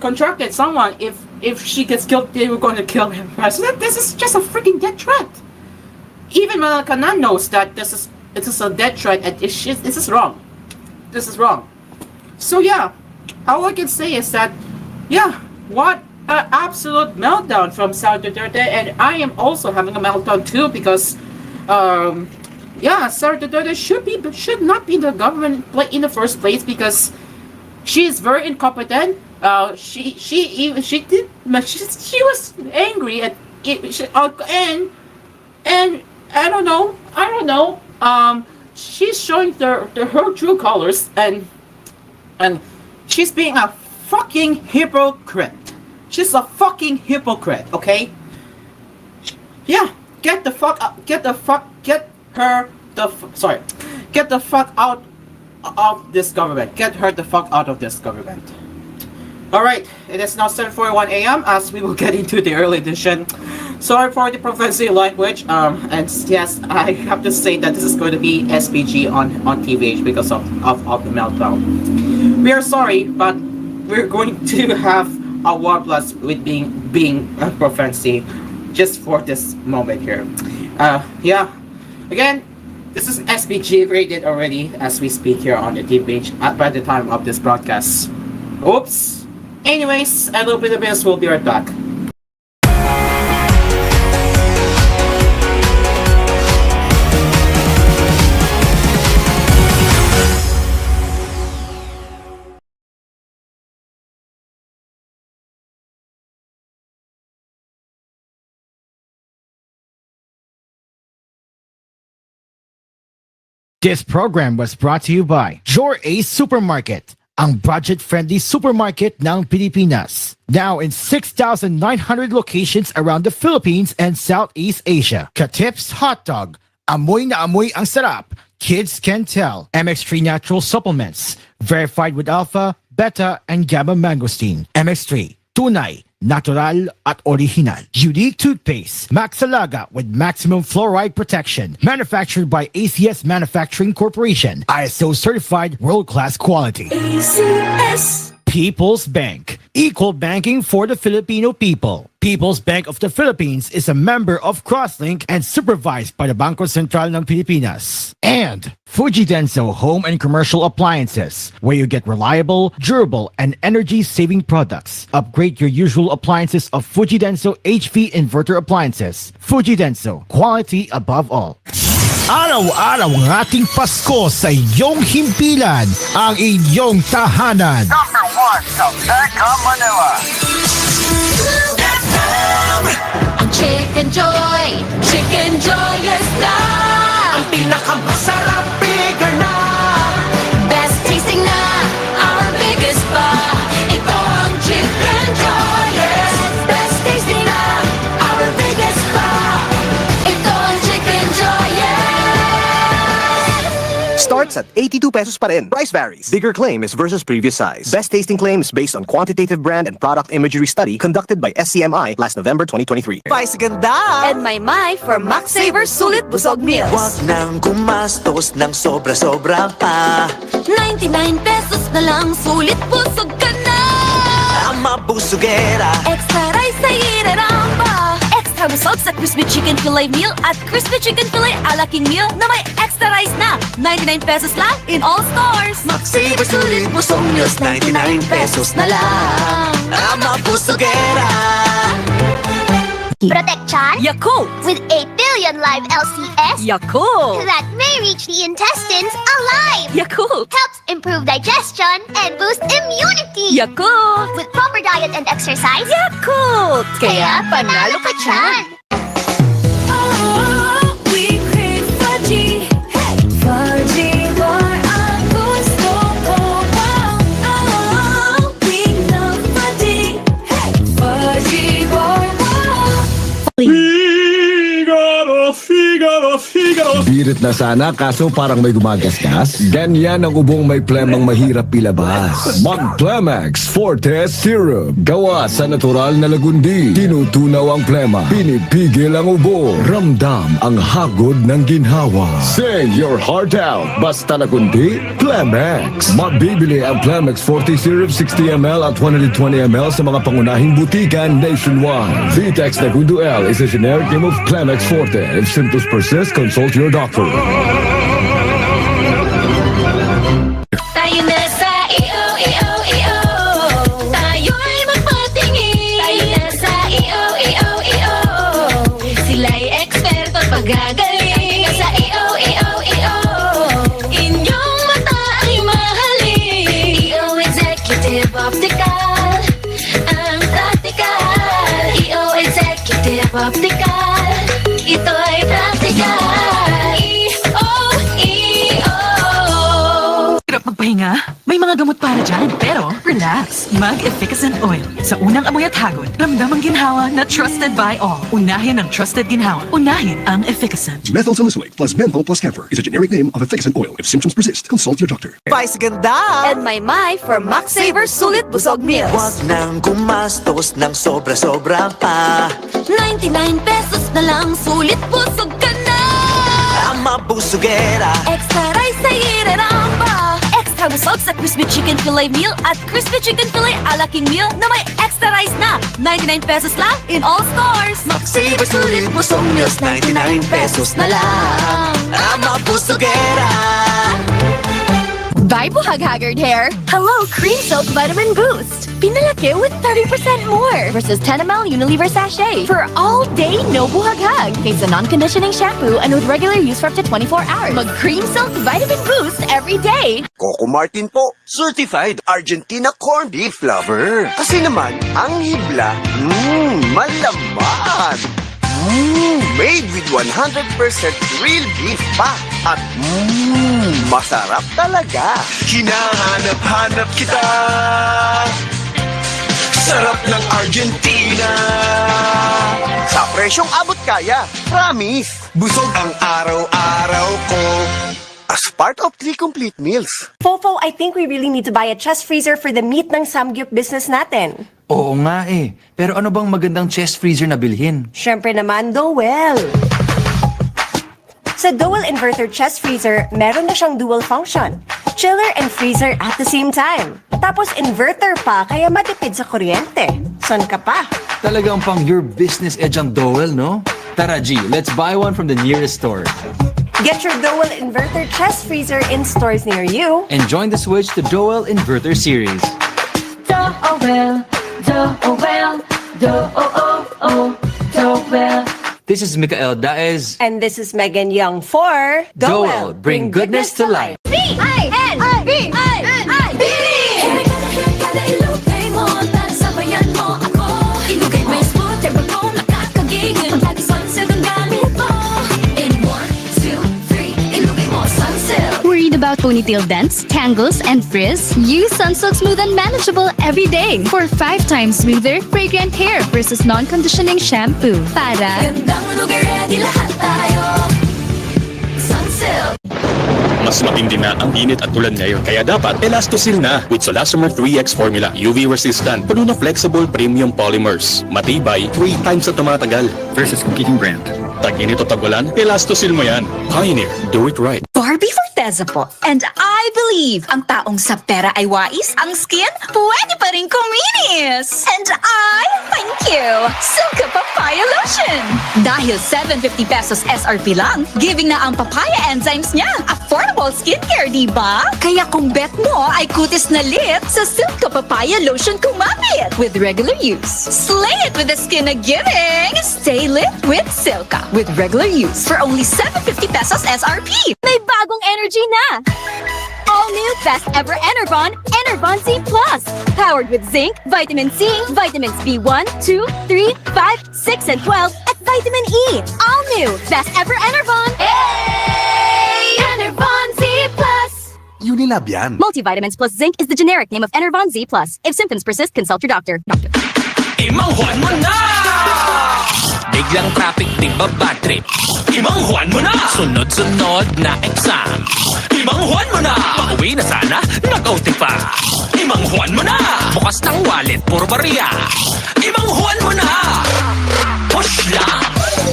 contracted someone. If she gets killed, they were going to kill him. So this is just a freaking death threat. Even Malakanan knows that this is a death threat, and this is wrong. This is wrong. So yeah, all I can say is that, yeah, what an absolute meltdown from Sara Duterte, and I am also having a meltdown too, because yeah, Sara Duterte should not be in the government in the first place, because she is very incompetent. She was angry at it, and I don't know. She's showing her true colors, and she's being a fucking hypocrite. She's a fucking hypocrite. Okay? Yeah, get the fuck out of this government. Get her the fuck out of this government. Alright, it is now 7:41 a.m. as we will get into the early edition. Sorry for the prophecy language, and yes, I have to say that this is going to be SPG on TVH because of the meltdown. We are sorry, but we're going to have a war plus with being a prophecy just for this moment here. Yeah, again, this is SPG rated already as we speak here on the TVH by the time of this broadcast. Oops. Anyways, Hello Pilipinas will be right back. This program was brought to you by Your Ace Supermarket, ang budget-friendly supermarket ng Pilipinas. Now in 6,900 locations around the Philippines and Southeast Asia. Katips Hot Dog, amoy na amoy ang sarap. Kids can tell. MX3 Natural Supplements, verified with alpha, beta, and gamma mangosteen. MX3, tunay, natural at original. Unique toothpaste, Maxalaga with maximum fluoride protection. Manufactured by ACS Manufacturing Corporation. ISO certified world-class quality. ACS. People's Bank, equal banking for the Filipino people. People's Bank of the Philippines is a member of Crosslink and supervised by the Bangko Sentral ng Pilipinas. And Fuji Denso Home and Commercial Appliances, where you get reliable, durable, and energy-saving products. Upgrade your usual appliances of Fuji Denso HV inverter appliances. Fuji Denso, quality above all. Araw-araw ang ating Pasko sa iyong himpilan, ang inyong tahanan. Number 1 sa Mega Manila. Ang Chicken Joy, yes na! Ang pinakamasarap, bigger na! Best tasting na, our biggest pa! Ito ang Chicken Joy, yes! Best tasting na, our biggest pa! Ito ang Chicken Joy, yes! Starts at 82 pesos pa rin. Price varies. Bigger claim is versus previous size. Best tasting claim is based on quantitative brand and product imagery study conducted by SCMI last November 2023. Spice ganda! And my for Max Saver Sulit Busog Meals. Huwag nang gumastos ng sobra-sobra pa. 99 pesos na lang, sulit busog ka na! Ang mabusugera. Extra rice sa iraramba! Extra busog sa crispy chicken fillet meal at crispy chicken fillet ala king meal na may extra rice na. 99 pesos lang in all stores. Max Saver Sulit Busog Meals, 99 pesos na lang. Ang mabusugera. Protection Yakult with 8 billion live LCS Yakult that may reach the intestines alive. Yakult Helps improve digestion and boost immunity. Yakult With proper diet and exercise. Yakult Kaya panalo ka dyan. Oh, we crave Fudgy. Fudgy boy, ang gusto ko. Oh, we love Fudgy. Fudgy boy, Freedom! Pilit na sana kaso parang may gumagasgas. Ganyan ang ubong may plemang mahirap ilabas. Mag-Plemex Forte Syrup. Gawa sa natural na lagundi. Tinutunaw ang plema. Pinipigil ang ubo. Ramdam ang hagod ng ginhawa. Sing your heart out. Basta lagundi, Plemex. Mabibili ang Plemex Forte Syrup 60ml at 120ml sa mga pangunahing butikan nationwide. Vitex Nagundo L is a generic name of Plemex Forte. If symptoms persist, consult your doctor. Tayo na sa iyo. Tayo'y magpatingin. Tayo na sa iyo. Sila'y eksperto pagagaling. Tayo na sa iyo. Inyong mata ay mahalin. EO Executive Optical. Ang practical. EO Executive Optical. Ito'y practical. Hirap magpahinga? May mga gamot para dyan. Pero, relax. Mag-efficacent oil. Sa unang amoy at hagod, ramdam ang ginhawa na trusted by all. Unahin ang trusted ginhawa. Unahin ang efficacent. Methyl salicylate plus menthol plus camphor is a generic name of efficacent oil. If symptoms persist, consult your doctor. Vice ganda! And my for Max Saver Sulit Busog Meals. Huwag nang gumastos ng sobra-sobra pa. 99 pesos na lang, sulit busog ka na. Ang mabusugera. Extra rice sa ireramba. Extra busog sa crispy chicken fillet meal at crispy chicken fillet ala king meal na may extra rice na. 99 pesos lang in all stores. Max Saver Sulit Busog Meals, 99 pesos na lang. Ang mabusugera. Bye, Buhag Haggard Hair! Hello, Cream Silk Vitamin Boost! Pinalaki with 30% more versus 10ml Unilever sachet for all day no buhag-hag. It's a non-conditioning shampoo and with regular use for up to 24 hours. Mag Cream Silk Vitamin Boost every day. Coco Martin po, certified Argentina corned beef lover. Kasi naman, ang hibla, malaman. Made with 100% real beef pa. At masarap talaga. Hinahanap-hanap kita. Sarap ng Argentina. Sa presyong abot kaya, promise. Busog ang araw-araw ko. As part of 3 complete meals. Fofo, I think we really need to buy a chest freezer for the meat ng samgyup business natin. Oo nga eh. Pero ano bang magandang chest freezer na bilhin? Siyempre naman, Dowell. Sa Dowell Inverter Chest Freezer, meron na siyang dual function. Chiller and freezer at the same time. Tapos inverter pa, kaya matipid sa kuryente. San ka pa? Talagang pang your business edge ang Dowell, no? Tara G, let's buy one from the nearest store. Get your Dowell Inverter Chest Freezer in stores near you. And join the switch to Dowell Inverter Series. Dowell. This is Mikael Daez. And this is Megan Young for Dowell, bring goodness to life. B-I-N-I-B-I-N-I-B Kada ilugay mo, para sa bayan mo ako. Ilugay mo yung smooth, ever mo nakakagigil. Pagkati sunsilk ang gamit mo. In 1, 2, 3, ilugay mo sunsilk. Worried about ponytail dents, tangles, and frizz? Use Sunsilk Smooth and Manageable every day for 5 times smoother, fragrant hair versus non-conditioning shampoo. Para Gandang lugar, ready lahat tayo. Sunsilk. Mas matindi na ang init at ulan ngayon. Kaya dapat Elastosil na with Solastomer 3X formula. UV resistant, puno na flexible premium polymers. Matibay, 3 times sa tumatagal. Versus competing brand. Tag-init o tag-ulan, Elastosil mo yan. Pioneer, do it right. Barbie Forteza po. And I believe ang taong sa pera ay wais, ang skin pwede pa rin kuminis. And I thank you, Silka Papaya Lotion. Dahil 750 pesos SRP lang, giving na ang papaya enzymes niya. Affordable skincare, di ba? Kaya kung bet mo ay kutis na lit, sa Silka Papaya Lotion kumapit. With regular use, slay it with the skin na giving. Stay lit with Silka. With regular use for only 750 pesos SRP. may bagong energy na! All new Best Ever Enervon, Enervon Z+. Powered with zinc, vitamin C, vitamins B1, 2, 3, 5, 6, and 12, at vitamin E. All new Best Ever Enervon. Hey! Enervon Z+. Unilab yan. Multivitamins plus zinc is the generic name of Enervon Z+. If symptoms persist, consult your doctor. Imanghuan mo na! Biglang traffic, di ba bad trip? Imang Juan mo na! Sunod-sunod na exam. Imang Juan mo na! Pauwi na sana, nag-OT pa. Imang Juan mo na! Bukas ng wallet, puro barya. Imang Juan mo na! Push lang!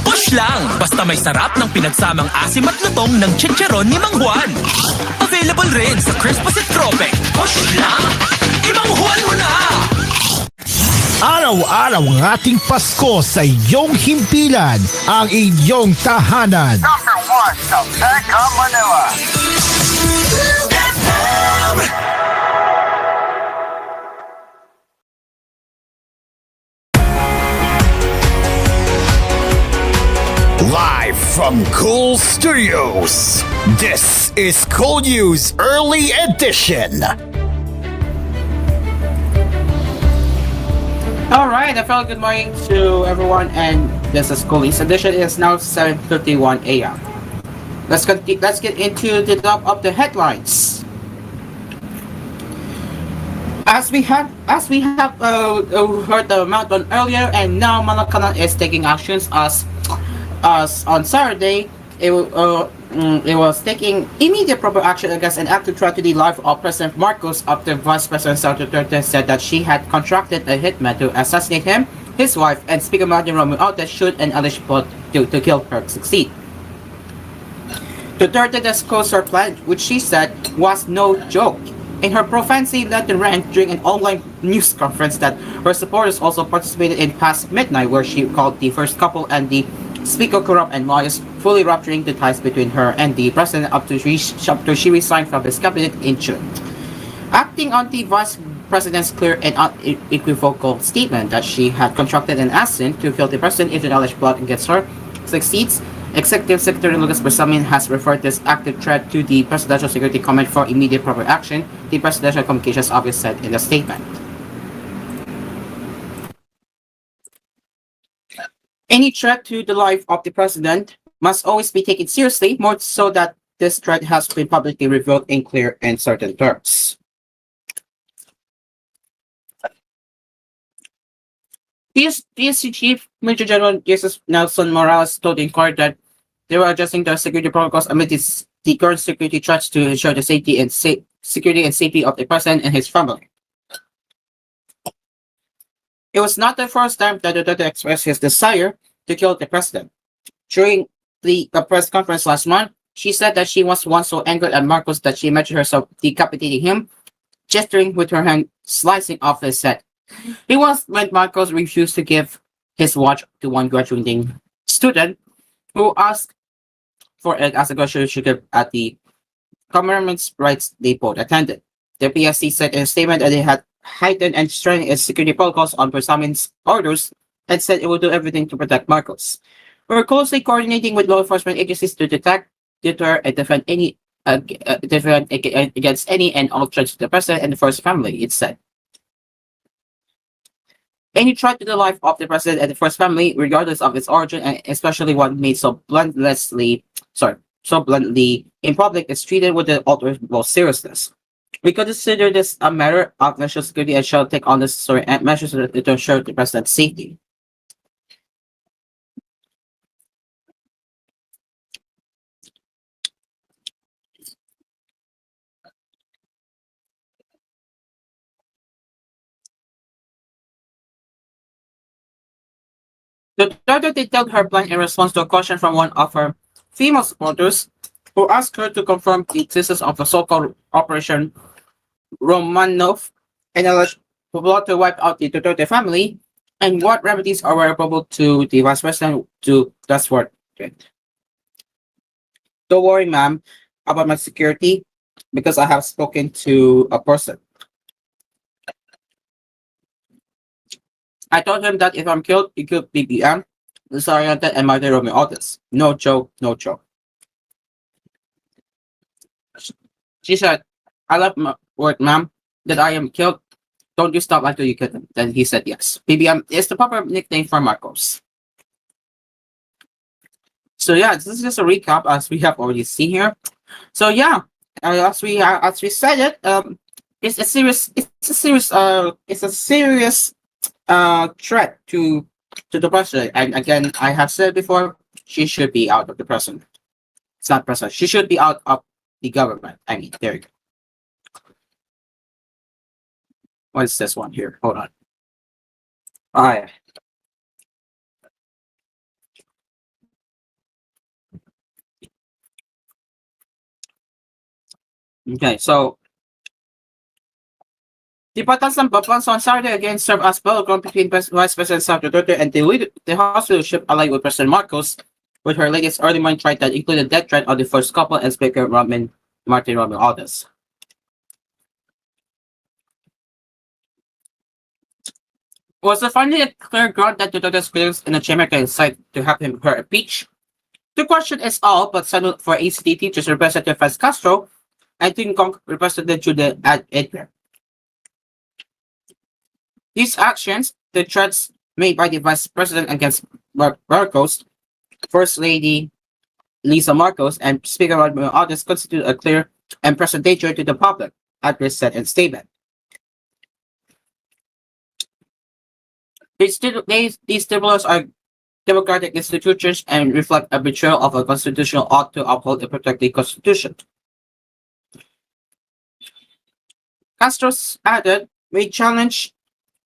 Push lang! Basta may sarap ng pinagsamang asim at lutong ng chicharon ni Mang Juan. Available rin sa Crispus at Tropic. Push lang! Imang Juan mo na! Araw-araw ang ating Pasko sa iyong himpilan, ang inyong tahanan. Number 1 sa Mega Manila. Live from Cool Studios, this is koolNews Early Edition. All right, a very good morning to everyone, and this is koolNews edition. It is now 7:51 a.m. Let's get into the top of the headlines. As we have heard the amount on earlier, and now Malacanan is taking actions as on Saturday. It was taking immediate proper action against an active threat to the life of President Marcos after Vice President Sara Duterte said that she had contracted a hitman to assassinate him, his wife, and Speaker Martin Romualdez should an alleged plot to kill her succeed. Duterte disclosed her plan, which she said was no joke. In her profanity led the rant during an online news conference that her supporters also participated in past midnight, where she called the first couple and the Speaker corrupt and lawyers, fully rupturing the ties between her and the president up to she resigned from his cabinet in June. Acting on the vice president's clear and unequivocal statement that she had contracted an assassin to kill the president if the alleged plot against her succeeds, Executive Secretary Lucas Bersamin has referred this active threat to the Presidential Security Command for immediate proper action, the Presidential Communications Office said in the statement. Any threat to the life of the president must always be taken seriously, more so that this threat has been publicly revealed in clear and certain terms. PSC Chief Major General Jesus Nelson Morales told the Inquirer that they were adjusting their security protocols amid the current security threats to ensure the safety and security and safety of the president and his family. It was not the first time that Duterte expressed his desire to kill the president. During the press conference last month, she said that she was once so angered at Marcos that she imagined herself decapitating him, gesturing with her hand, slicing off his head. It was when Marcos refused to give his watch to one graduating student who asked for it as a graduation at the Commemorations Rights they both attended. The PSC said in a statement that they had heightened and strengthened its security protocols on Bersamin's orders and said it will do everything to protect Marcos. We're closely coordinating with law enforcement agencies to detect, deter, and defend against any and all threats to the president and the first family, it said. Any threat to the life of the president and the first family, regardless of its origin, and especially one made so bluntly in public, is treated with the utmost seriousness. We consider this a matter of national security and shall take all necessary measures to ensure the president's safety. Duterte detailed her plan in response to a question from one of her female supporters who asked her to confirm the existence of the so-called Operation Romanov and alleged plot to wipe out the Duterte family, and what remedies are available to the vice president to that's what it. Don't worry, ma'am, about my security, because I have spoken to a person. I told him that if I'm killed, he killed BBM, Desoriented, and Martin Romualdez. No joke, no joke. She said, I love my word, ma'am, that I am killed. Don't you stop until you kill him. Then he said yes. BBM is the proper nickname for Marcos. So yeah, this is just a recap as we have already seen here. So yeah, as we said it, it's a serious threat to the president. And again, I have said before, she should be out of the president. It's not president. She should be out of the government. I mean, there you go. What is this one here? Hold on. Yeah. Okay, so the batas ng Babansa on Saturday again served as battleground between Vice President Sara Duterte and the House leadership allied with President Marcos, with her latest early morning threat that included death threat of the first couple and Speaker Martin Romualdez. Was it finally a clear ground that Duterte's critics in the chamber can decide to have her impeached? The question is all but settled for ACT teachers Representative Faz Castro and TGON Representative Jude Edgar. These actions, the threats made by the Vice President against Marcos, First Lady Lisa Marcos, and Speaker Romualdez constitute a clear and present danger to the public, Edgar said in a statement. These tribunals are democratic institutions and reflect a betrayal of a constitutional ought to uphold and protect the Constitution. Castro added, we challenge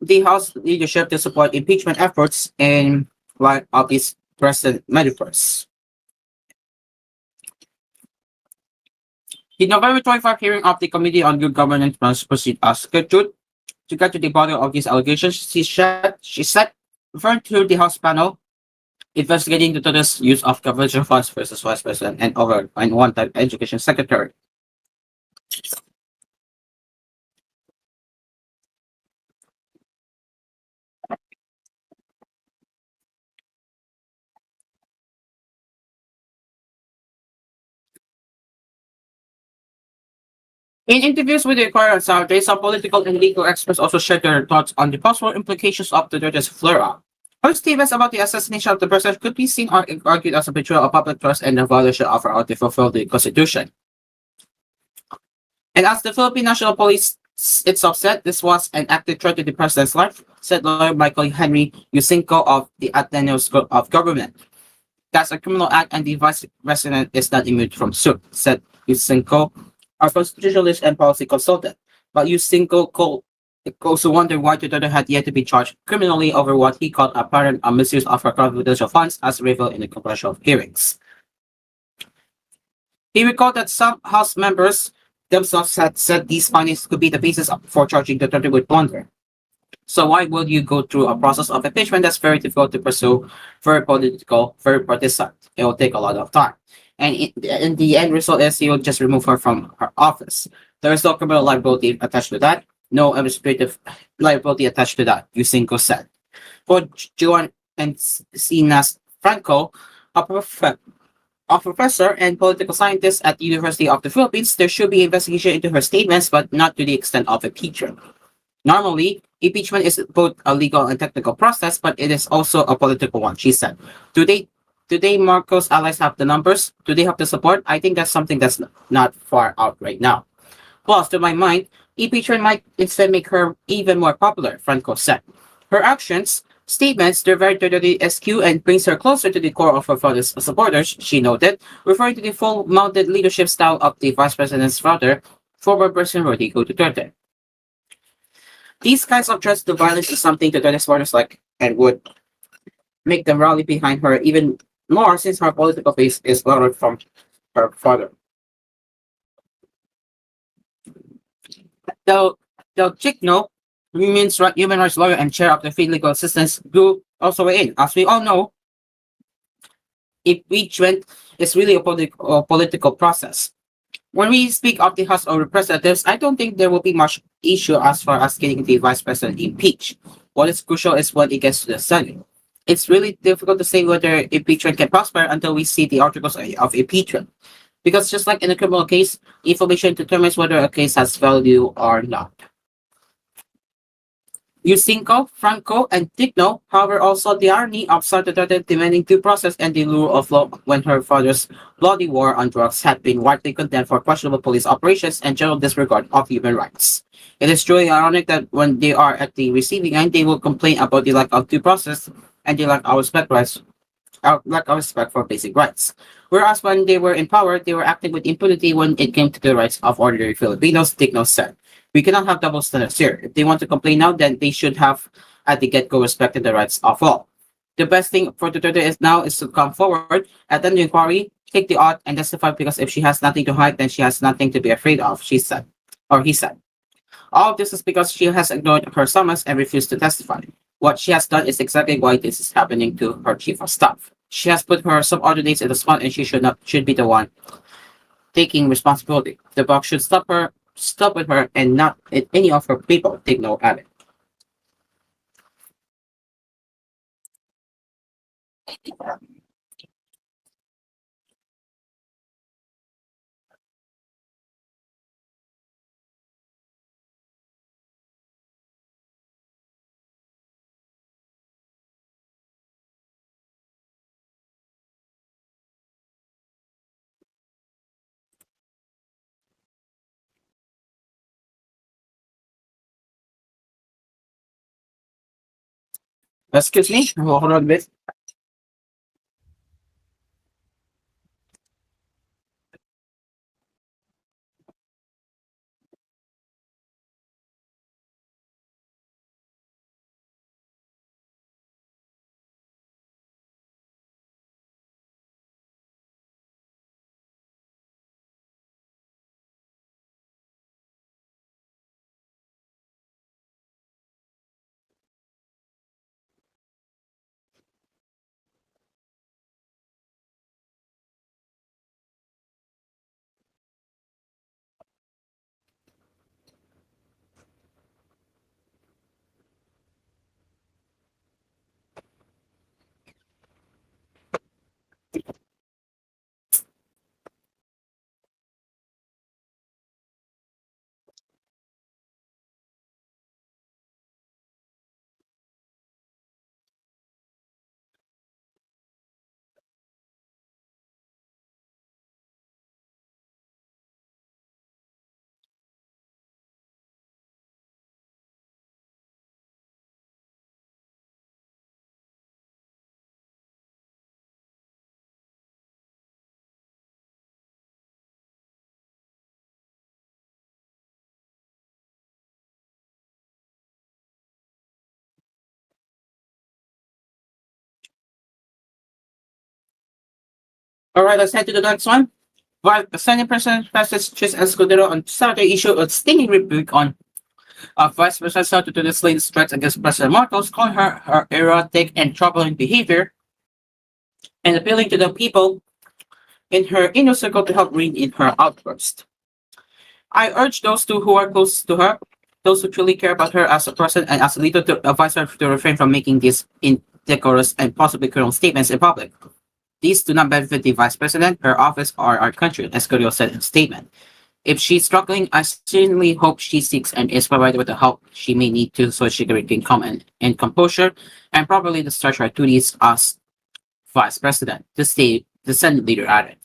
the House leadership to support impeachment efforts in light of these present metaphors. The November 25 hearing of the Committee on Good Governance must proceed as scheduled. To get to the bottom of these allegations, she said, referring to the House panel investigating the total use of government funds versus Vice President and one-time Education Secretary. In interviews with the Cairo on Saturday, some political and legal experts also shared their thoughts on the possible implications of Duterte's flare-up. Her statements about the assassination of the president could be seen or argued as a betrayal of public trust and a violation of our right to fulfill the Constitution. And as the Philippine National Police itself said, this was an active threat to the president's life, said lawyer Michael Henry Yusinko of the Ateneo School of Government. That's a criminal act and the vice president is not immune from suit, said Yusinko, our constitutionalist and policy consultant. But Yusinko also wondered why Duterte had yet to be charged criminally over what he called apparent misuse of her confidential funds as revealed in the congressional hearings. He recalled that some House members themselves had said these findings could be the basis for charging Duterte with plunder. So why would you go through a process of impeachment that's very difficult to pursue, very political, very partisan? It will take a lot of time. And in the end result is he will just remove her from her office. There is no criminal liability attached to that, no administrative liability attached to that, Yusinko said. For Juan Encinas Franco, a professor and political scientist at the University of the Philippines, there should be investigation into her statements, but not to the extent of impeachment. Normally, impeachment is both a legal and technical process, but it is also a political one, she said. Today, Marcos' allies have the numbers. Do they have the support? I think that's something that's not far out right now. Plus, to my mind, impeachment might instead make her even more popular, Franco said. Her actions, statements, they're very totally SQ and brings her closer to the core of her father's supporters, she noted, referring to the full-mounted leadership style of the vice president's father, former President Rodrigo Duterte. These kinds of threats to violence is something Duterte's supporters like and would make them rally behind her even more since her political base is borrowed from her father. Del Chicno, human rights lawyer and chair of the Free Legal Assistance Group, also weighed in. As we all know, impeachment is really a political process. When we speak of the House of Representatives, I don't think there will be much issue as far as getting the Vice President impeached. What is crucial is when it gets to the Senate. It's really difficult to say whether impeachment can prosper until we see the articles of impeachment. Because just like in a criminal case, information determines whether a case has value or not. Yusinko, Franco, and Tigno, however, also the irony of Duterte demanding due process and the rule of law when her father's bloody war on drugs had been widely condemned for questionable police operations and general disregard of human rights. It is truly ironic that when they are at the receiving end, they will complain about the lack of due process and the lack of respect rights lack of respect for basic rights. Whereas when they were in power, they were acting with impunity when it came to the rights of ordinary Filipinos. Digno said, "We cannot have double standards here. If they want to complain now, then they should have at the get-go respected the rights of all. The best thing for Duterte is now is to come forward, attend the inquiry, take the oath, and testify because if she has nothing to hide, then she has nothing to be afraid of," she said, or he said. All of this is because she has ignored her summons and refused to testify. What she has done is exactly why this is happening to her chief of staff. She has put her subordinates in the spot and she should be the one taking responsibility. The boss should stop with her and not let any of her people take no at it. Excuse me, hold on a bit. All right, let's head to the next one. While Senate President Francis Escudero on Saturday issued a stinging rebuke on Vice President Soto to this latest threats against President Marcos, calling her erratic and troubling behavior, and appealing to the people in her inner circle to help rein in her outburst. "I urge those two who are close to her, those who truly care about her as a person and as a leader, to advise her to refrain from making these indecorous and possibly criminal statements in public. These do not benefit the Vice President, her office, or our country," Escudero said in a statement. "If she's struggling, I sincerely hope she seeks and is provided with the help she may need to so she can regain calm and composure and properly discharge her duties as Vice President," the Senate leader added.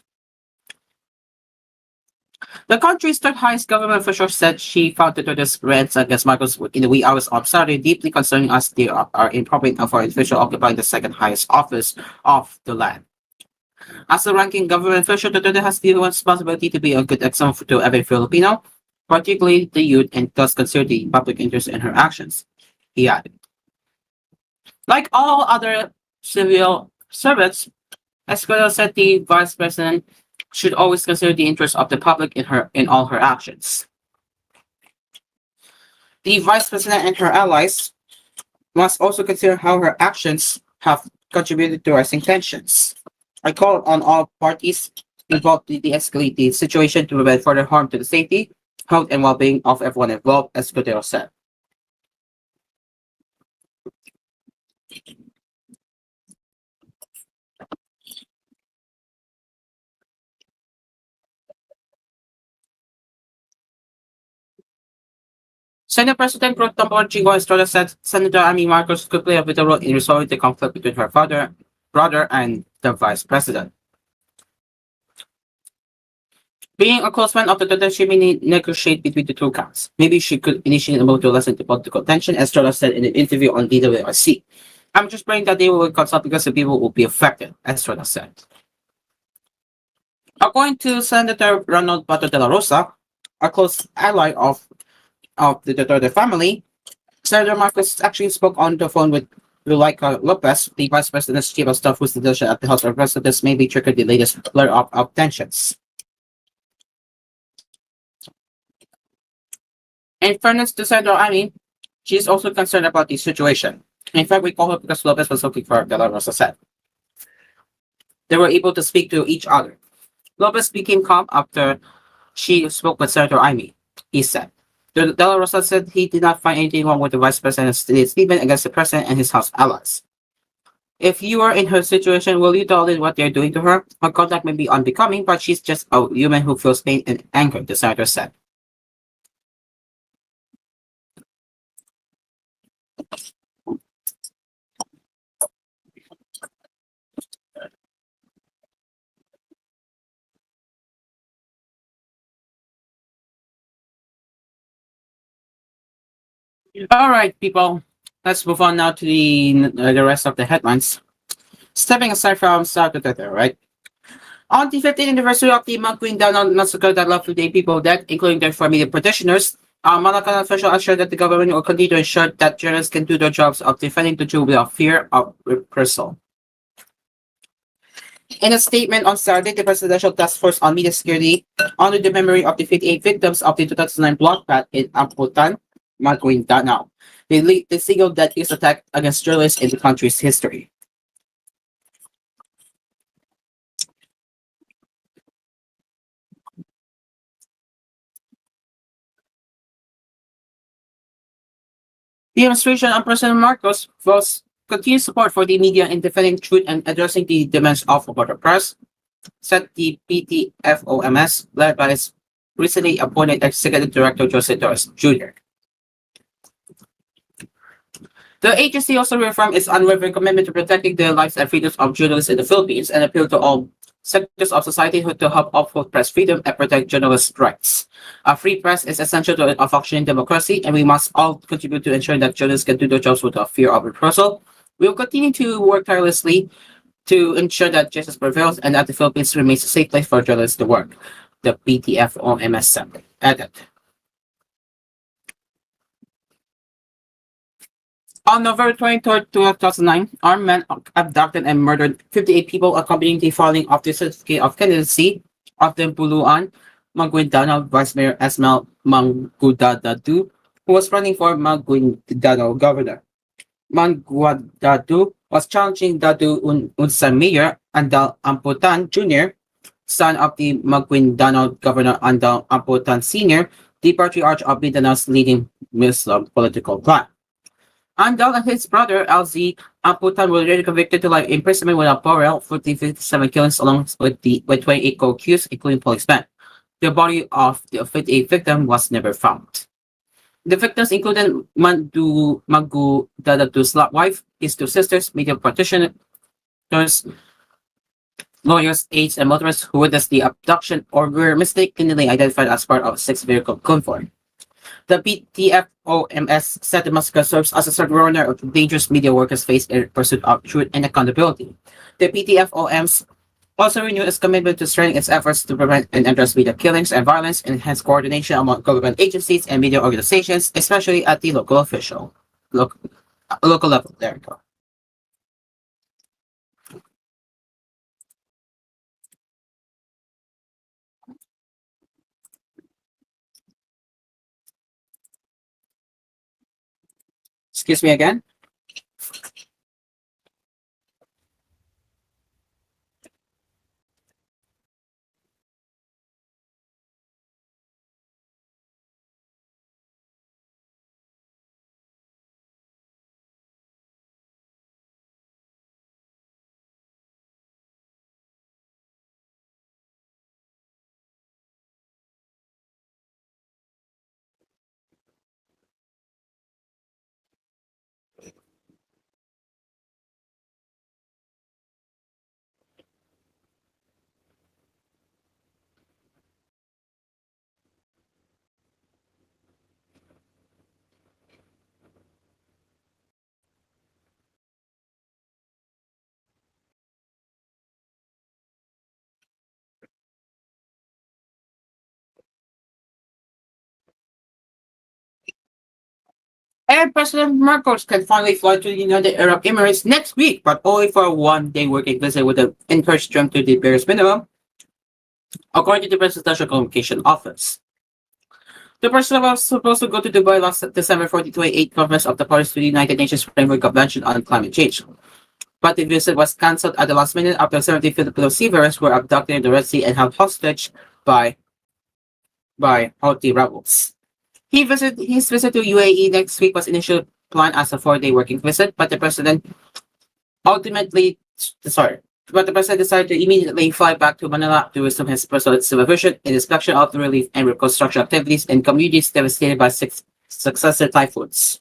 The country's third highest government official said she found Duterte's rants against Marcos in the wee hours of Saturday deeply concerning as they are inappropriate for an official occupying the second highest office of the land. As the ranking government official, Duterte has the responsibility to be a good example to every Filipino, particularly the youth, and thus consider the public interest in her actions, he added. Like all other civil servants, Escudero said the Vice President should always consider the interests of the public in all her actions. The Vice President and her allies must also consider how her actions have contributed to rising tensions. "I call on all parties involved to de-escalate the situation to prevent further harm to the safety, health, and well-being of everyone involved," Escudero said. Senate President Pro Tempore TGON Estrada said Senator Amy Marcos could play a vital role in resolving the conflict between her brother, and the Vice President. Being a close friend of the Duterte, she may negotiate between the two camps. Maybe she could initiate a move to lessen the political tension, Estrada said in an interview on DWIC. I'm just praying that they will consult because the people will be affected, as Rona said. According to Senator Ronald Pato de la Rosa, a close ally of the Duterte family, Senator Marcos actually spoke on the phone with Lulica Lopez, the Vice President's Chief of Staff, whose leadership at the House of Representatives may be triggered the latest flare-up of tensions. In fairness to Senator Amy, she is also concerned about the situation. In fact, we call her because Lopez was looking for her, De La Rosa said. They were able to speak to each other. Lopez became calm after she spoke with Senator Amy, he said. De La Rosa said he did not find anything wrong with the Vice President's statement against the President and his House allies. If you are in her situation, will you tolerate what they're doing to her? Her conduct may be unbecoming, but she's just a human who feels pain and anger, the senator said. All right, people. Let's move on now to the rest of the headlines. Stepping aside from South Dakota, right? On the 15th anniversary of the Maguindanao massacre that left 58 people dead, including their family petitioners, Malacan official assured that the government will continue to ensure that journalists can do their jobs of defending the truth without fear of reprisal. In a statement on Saturday, the Presidential Task Force on Media Security honored the memory of the 58 victims of the 2009 blockade in Amputan, Maguindanao, the single deadliest attack against journalists in the country's history. The administration of President Marcos voiced continued support for the media in defending truth and addressing the demands of the press, said the PTFOMS, led by its recently appointed Executive Director Jose Torres Jr. The agency also reaffirmed its unwavering commitment to protecting the lives and freedoms of journalists in the Philippines and appealed to all sectors of society to help uphold press freedom and protect journalists' rights. A free press is essential to a functioning democracy, and we must all contribute to ensuring that journalists can do their jobs without fear of reprisal. We will continue to work tirelessly to ensure that justice prevails and that the Philippines remains a safe place for journalists to work, the PTFOMS added. On November 23rd, 2009, armed men abducted and murdered 58 people accompanying the filing of the certificate of candidacy of the Buluan, Maguindanao Vice Mayor Esmel Manggudadadu, who was running for Maguindanao governor. Manggudadadu was challenging Dadu Unsan Mayor Andal Amputan Jr., son of the Maguindanao governor Andal Amputan Sr., the patriarch of Mindanao's leading Muslim political clan. Andal and his brother LZ Amputan were later convicted to life imprisonment without parole for the 57 killings along with 28 co-accused, including policemen. The body of the 58 victim was never found. The victims included Magu Dadadu's wife, his two sisters, media practitioners, lawyers, aides, and motorists who witnessed the abduction or were mistakenly identified as part of a six-vehicle convoy. The PTFOMS said the massacre serves as a third warner of the dangerous media workers face in pursuit of truth and accountability. The PTFOMS also renewed its commitment to strengthen its efforts to prevent and address media killings and violence, and enhance coordination among government agencies and media organizations, especially at the local level. There we go. Excuse me again. And President Marcos can finally fly to the United Arab Emirates next week, but only for a one-day working visit with an encouraged jump to the barest minimum, according to the Presidential Communication Office. The president was supposed to go to Dubai last December for the 28th conference of the parties to the United Nations Framework Convention on Climate Change. But the visit was cancelled at the last minute after 70 Filipino seafarers were abducted in the Red Sea and held hostage by Houthi rebels. His visit to UAE next week was initially planned as a 4-day working visit, but the president decided to immediately fly back to Manila to resume his personal supervision in inspection of the relief and reconstruction activities in communities devastated by 6 successive typhoons.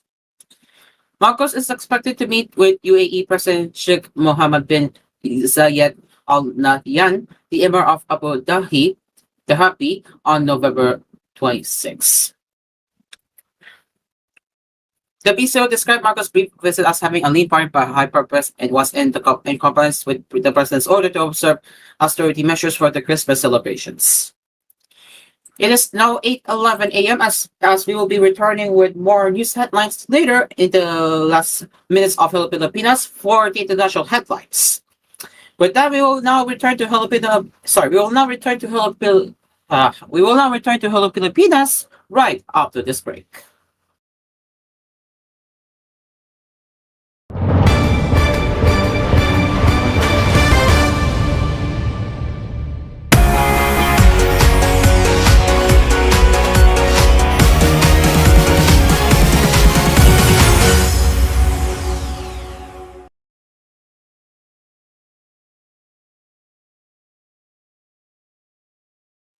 Marcos is expected to meet with UAE President Sheikh Mohammed bin Zayed Al Nahyan, the Emir of Abu Dhabi, on November 26. The PCO described Marcos' brief visit as having a lean party by high purpose and was in compliance with the president's order to observe austerity measures for the Christmas celebrations. It is now 8:11 a.m. as we will be returning with more news headlines later in the last minutes of Hello Pilipinas for the international headlines. With that, we will now return to Hello Pilipinas right after this break.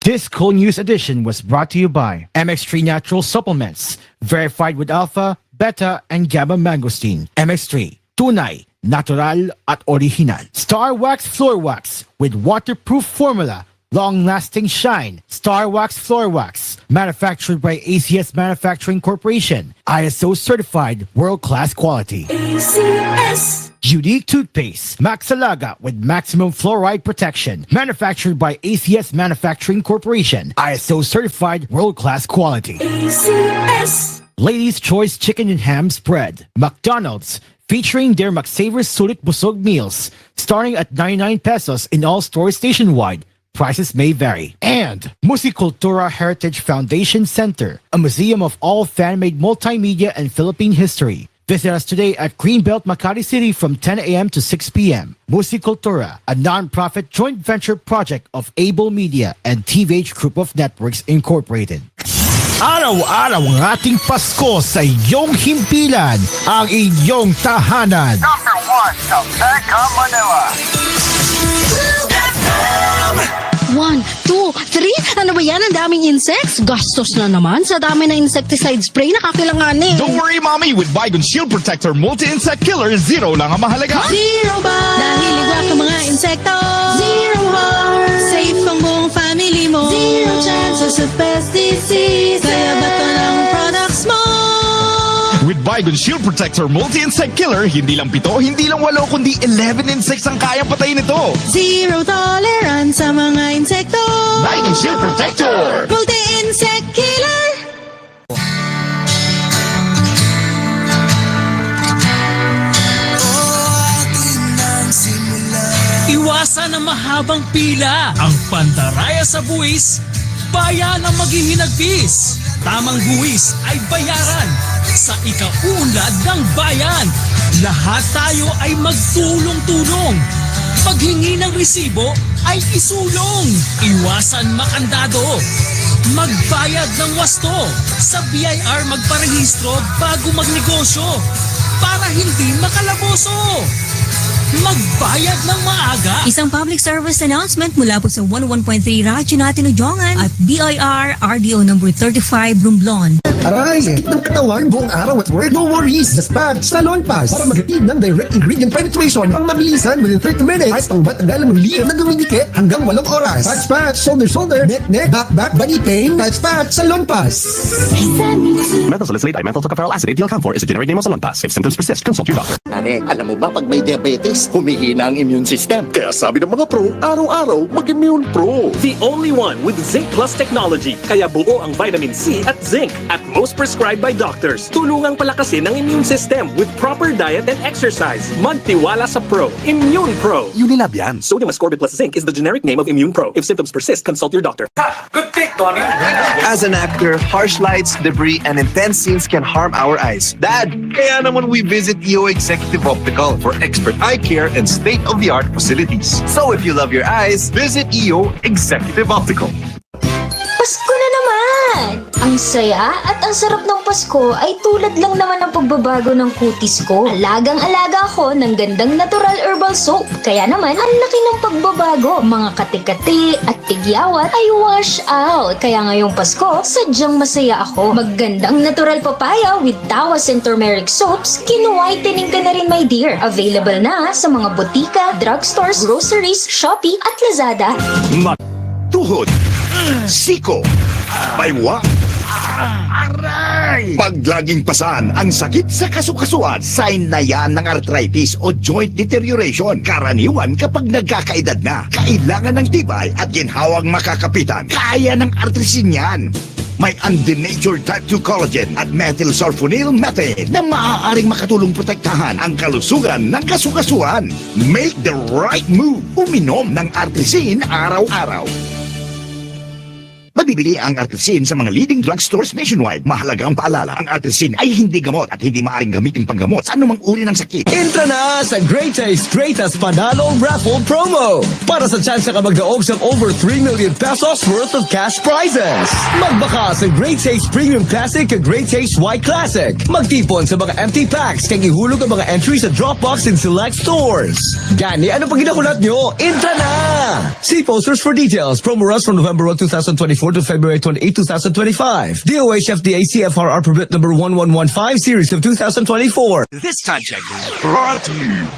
This koolNews edition was brought to you by MX3 Natural Supplements, verified with alpha, beta, and gamma mangosteen. MX3, tunay, natural at original. Star Wax Floor Wax with waterproof formula, long-lasting shine. Star Wax Floor Wax, manufactured by ACS Manufacturing Corporation, ISO certified, world-class quality. ACS. Unique toothpaste, Maxalaga with maximum fluoride protection, manufactured by ACS Manufacturing Corporation, ISO certified, world-class quality. ACS. Ladies' Choice Chicken and Ham Spread, McDonald's, featuring their McSavers Sulit Busog meals, starting at 99 pesos in all stores nationwide. Prices may vary. And Musicultura Heritage Foundation Center, a museum of all fan-made multimedia and Philippine history. Visit us today at Greenbelt, Makati City from 10 a.m. to 6 p.m. Musicultura, a non-profit joint venture project of Able Media and TVH Group of Networks Incorporated. Araw-araw ang ating Pasko sa iyong himpilan, ang inyong tahanan. Number 1 sa Mega Manila. 1, 2, 3. Ano ba yan? Ang daming insects. Gastos na naman sa dami ng insecticide spray na kakailanganin. Don't worry, Mommy. With Baygon Shield Protector Multi-Insect Killer, 0 lang ang mahalaga. 0 ba? Dahil ligwak ang mga insekto. 0 bar. Safe ang buong family mo. 0 chances of pest disease. Kaya bato ng products mo. With Baygon Shield Protector Multi-Insect Killer, hindi lang 7, hindi lang 8, kundi 11 insects ang kayang patayin nito. 0 tolerance sa mga insekto. Baygon Shield Protector Multi-Insect Killer. Iwasan ang mahabang pila. Ang pandaraya sa buwis, bayan ang maghihinagpis. Tamang buwis ay bayaran sa ikaunlad ng bayan. Lahat tayo ay magtulong-tulong. Paghingi ng resibo ay isulong. Iwasan makandado. Magbayad ng wasto. Sa BIR magparehistro bago magnegosyo para hindi makalaboso. Magbayad ng maaga. Isang public service announcement mula po sa 101.3 Radyo natin Ujongan at BIR RDO number 35 Romblon. Aray, ng katawan buong araw at work. No worries, just pack Salon Pass para maghatid ng direct ingredient penetration ang mabilisan within 30 minutes. Kahit pang matagalang relief na dumidikit hanggang 8 oras. Patch, shoulder, neck, back, body pain. Patch, Salon Pass. Menthol salicylate dimethyl tocopherol acetate, Camphor is a generic name of Salon Pass. If symptoms persist, consult your doctor. Pare, alam mo ba pag may diabetes, stress, humihina ang immune system. Kaya sabi ng mga pro, araw-araw mag-Immune Pro. The only one with Zinc Plus technology. Kaya buo ang vitamin C at zinc at most prescribed by doctors. Tulungang palakasin ang immune system with proper diet and exercise. Magtiwala sa Pro. Immune Pro. Unilab yan. Sodium ascorbate plus zinc is the generic name of Immune Pro. If symptoms persist, consult your doctor. Good pick, Tony. As an actor, harsh lights, debris, and intense scenes can harm our eyes. Dad, kaya naman we visit EO Executive Optical for expert eye care and state-of-the-art facilities. So if you love your eyes, visit EO Executive Optical. Pasko na naman! Ang saya at ang sarap ng Pasko ay tulad lang naman ng pagbabago ng kutis ko. Alagang-alaga ako ng gandang natural herbal soap. Kaya naman, ang laki ng pagbabago. Mga kati-kati at tigyawat ay wash out. Kaya ngayong Pasko, sadyang masaya ako. Maggandang natural papaya with tawas and turmeric soaps, kinu-whitening ka na rin, my dear. Available na sa mga botika, drugstores, groceries, Shopee at Lazada. Tuhod, siko, baywa, aray! Pag laging pasan ang sakit sa kasukasuan, sign na yan ng arthritis o joint deterioration. Karaniwan kapag nagkakaedad na, kailangan ng tibay at ginhawang makakapitan. Kaya ng artrisin yan. May undenatured type 2 collagen at methylsulfonyl methane na maaaring makatulong protektahan ang kalusugan ng kasukasuan. Make the right move. Uminom ng artrisin araw-araw. Mabibili ang artrisin sa mga leading drugstores nationwide. Mahalagang paalala, ang artrisin ay hindi gamot at hindi maaaring gamitin panggamot sa anumang uri ng sakit. Entra na sa Great Taste Greatest Panalo Raffle Promo para sa chance ka magdaog sa over 3 million pesos worth of cash prizes. Magbaka sa Great Taste Premium Classic at Great Taste White Classic. Magtipon sa mga empty packs kang ihulog ang mga entries sa Dropbox in select stores. Gani, ano pag ginakulat nyo? Entra na! See posters for details. Promo runs from November 1, 2024 to February 28, 2025. DOH FDA CFRR permit number 1115 series of 2024. This time check brought to you.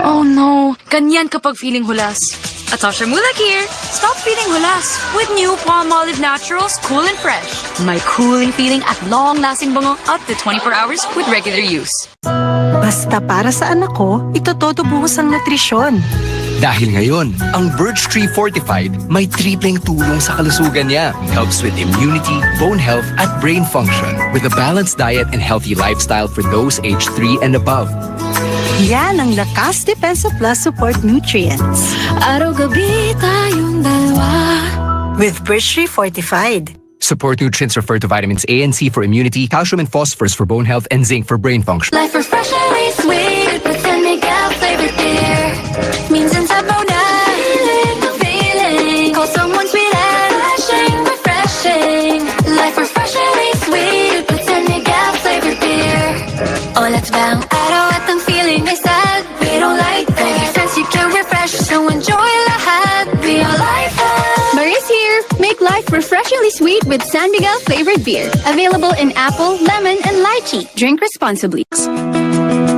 Oh no, ganyan kapag feeling hulas. Atasha Mulak here. Stop feeling hulas with new Palmolive Naturals Cool and Fresh. My cooling feeling at long-lasting bango up to 24 hours with regular use. Basta para sa anak ko, ito todo buhos ang nutrisyon. Dahil ngayon, ang Birch Tree Fortified may tripleng tulong sa kalusugan niya. Helps with immunity, bone health, at brain function with a balanced diet and healthy lifestyle for those age 3 and above. Yan ang Lakas Depensa Plus Support Nutrients. Araw-gabi tayong dalawa. With Birch Tree Fortified. Support nutrients refer to vitamins A and C for immunity, calcium and phosphorus for bone health, and zinc for brain function. Life refreshingly sweet with the Miguel flavored beer. Minsan sabaw na, feeling. Call someone sweet and refreshing. Life refreshingly sweet with the Miguel flavored beer. Oh, let's bang araw at ang feeling ay sad. We don't like that. Friends you can refresh, so enjoy lahat. Be all life. Marie's here. Make life refreshingly sweet with San Miguel flavored beer. Available in apple, lemon, and lychee. Drink responsibly.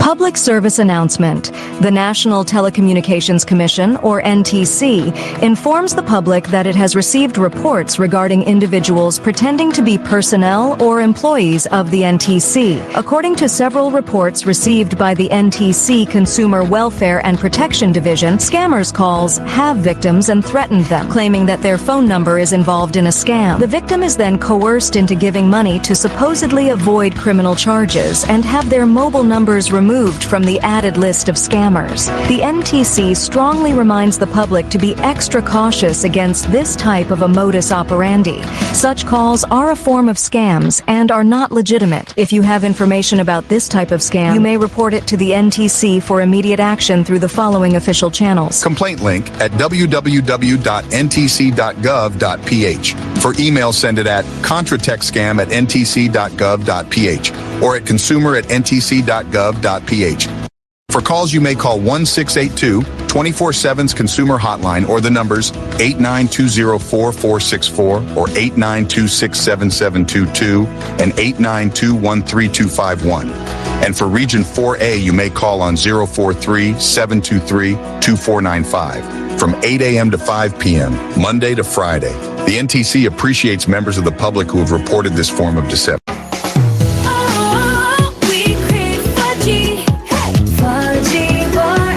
Public service announcement. The National Telecommunications Commission, or NTC, informs the public that it has received reports regarding individuals pretending to be personnel or employees of the NTC. According to several reports received by the NTC Consumer Welfare and Protection Division, scammers' calls have victims and threatened them, claiming that their phone number is involved in a scam. The victim is then coerced into giving money to supposedly avoid criminal charges and have their mobile numbers removed from the added list of scammers. The NTC strongly reminds the public to be extra cautious against this type of a modus operandi. Such calls are a form of scams and are not legitimate. If you have information about this type of scam, you may report it to the NTC for immediate action through the following official channels. Complaint link at www.ntc.gov.ph. For email, send it at contratechscam@ntc.gov.ph or at consumer@ntc.gov.ph. For calls, you may call 1682 24/7's consumer hotline or the numbers 89204464 or 89267722 and 89213251. And for Region 4A, you may call on 043-723-2495 from 8 a.m. to 5 p.m., Monday to Friday. The NTC appreciates members of the public who have reported this form of deception. We crave 5G. 5G for our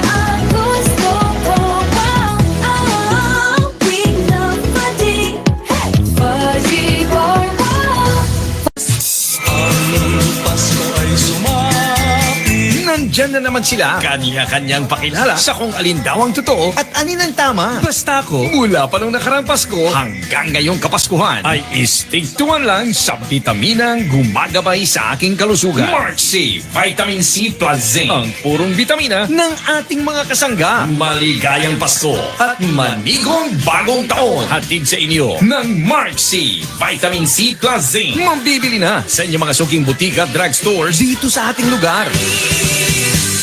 nandyan na naman sila. Kanya-kanyang pakilala sa kung alin daw ang totoo at alin ang tama. Basta ako, mula pa nung nakarang Pasko hanggang ngayong Kapaskuhan, ay stick to one lang sa bitaminang gumagabay sa aking kalusugan. Mark C. Vitamin C plus Zinc. Ang purong bitamina ng ating mga kasangga. Maligayang Pasko at manigong bagong taon. Hatid sa inyo ng Mark C. Vitamin C plus Zinc. Mambibili na sa inyong mga suking butika at drugstores dito sa ating lugar.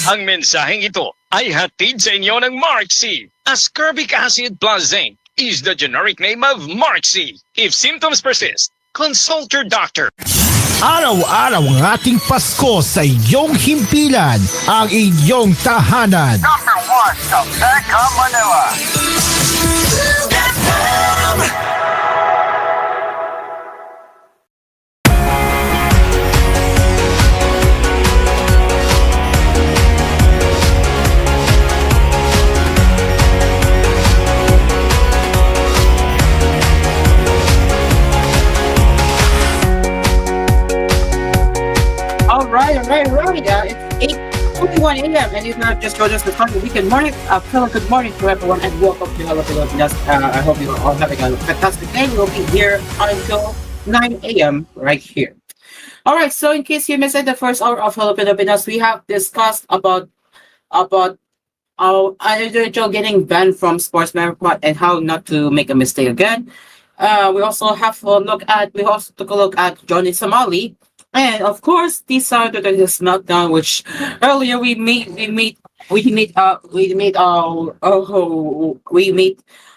Ang mensaheng ito ay hatid sa inyo ng Mark C. Ascorbic acid plus zinc is the generic name of Mark C. If symptoms persist, consult your doctor. Araw-araw ang ating Pasko sa iyong himpilan, ang inyong tahanan. Number 1 sa Mega Manila. Right. It's 8:41 a.m. and it's not just just the start of the weekend morning. Good morning to everyone and welcome to Hello Pilipinas. I hope you are all having a fantastic day. We'll be here until 9 a.m. right here. All right. So in case you missed the first hour of Hello Pilipinas, we have discussed about individual getting banned from sports marathon and how not to make a mistake again. We also took a look at Johnny Somali. And of course, these are the smackdown, which earlier we made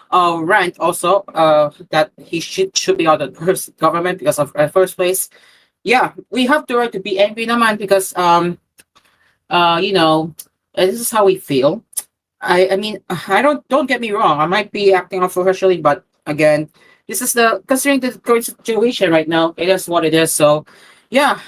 rant also that he should be out of the government because of first place. Yeah, we have the right to be angry naman because this is how we feel. I mean, don't get me wrong, I might be acting unprofessionally, but again, this is considering the current situation right now, it is what it is. So yeah,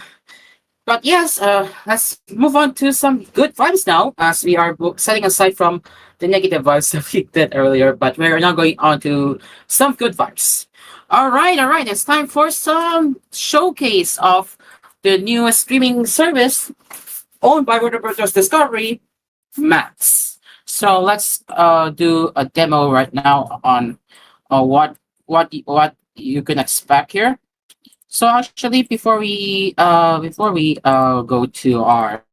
but yes, let's move on to some good vibes now, as we are setting aside from the negative vibes that we did earlier, but we're now going on to some good vibes. All right, it's time for some showcase of the newest streaming service owned by Warner Bros. Discovery, Max. So let's do a demo right now on what you can expect here. So actually, before we go to our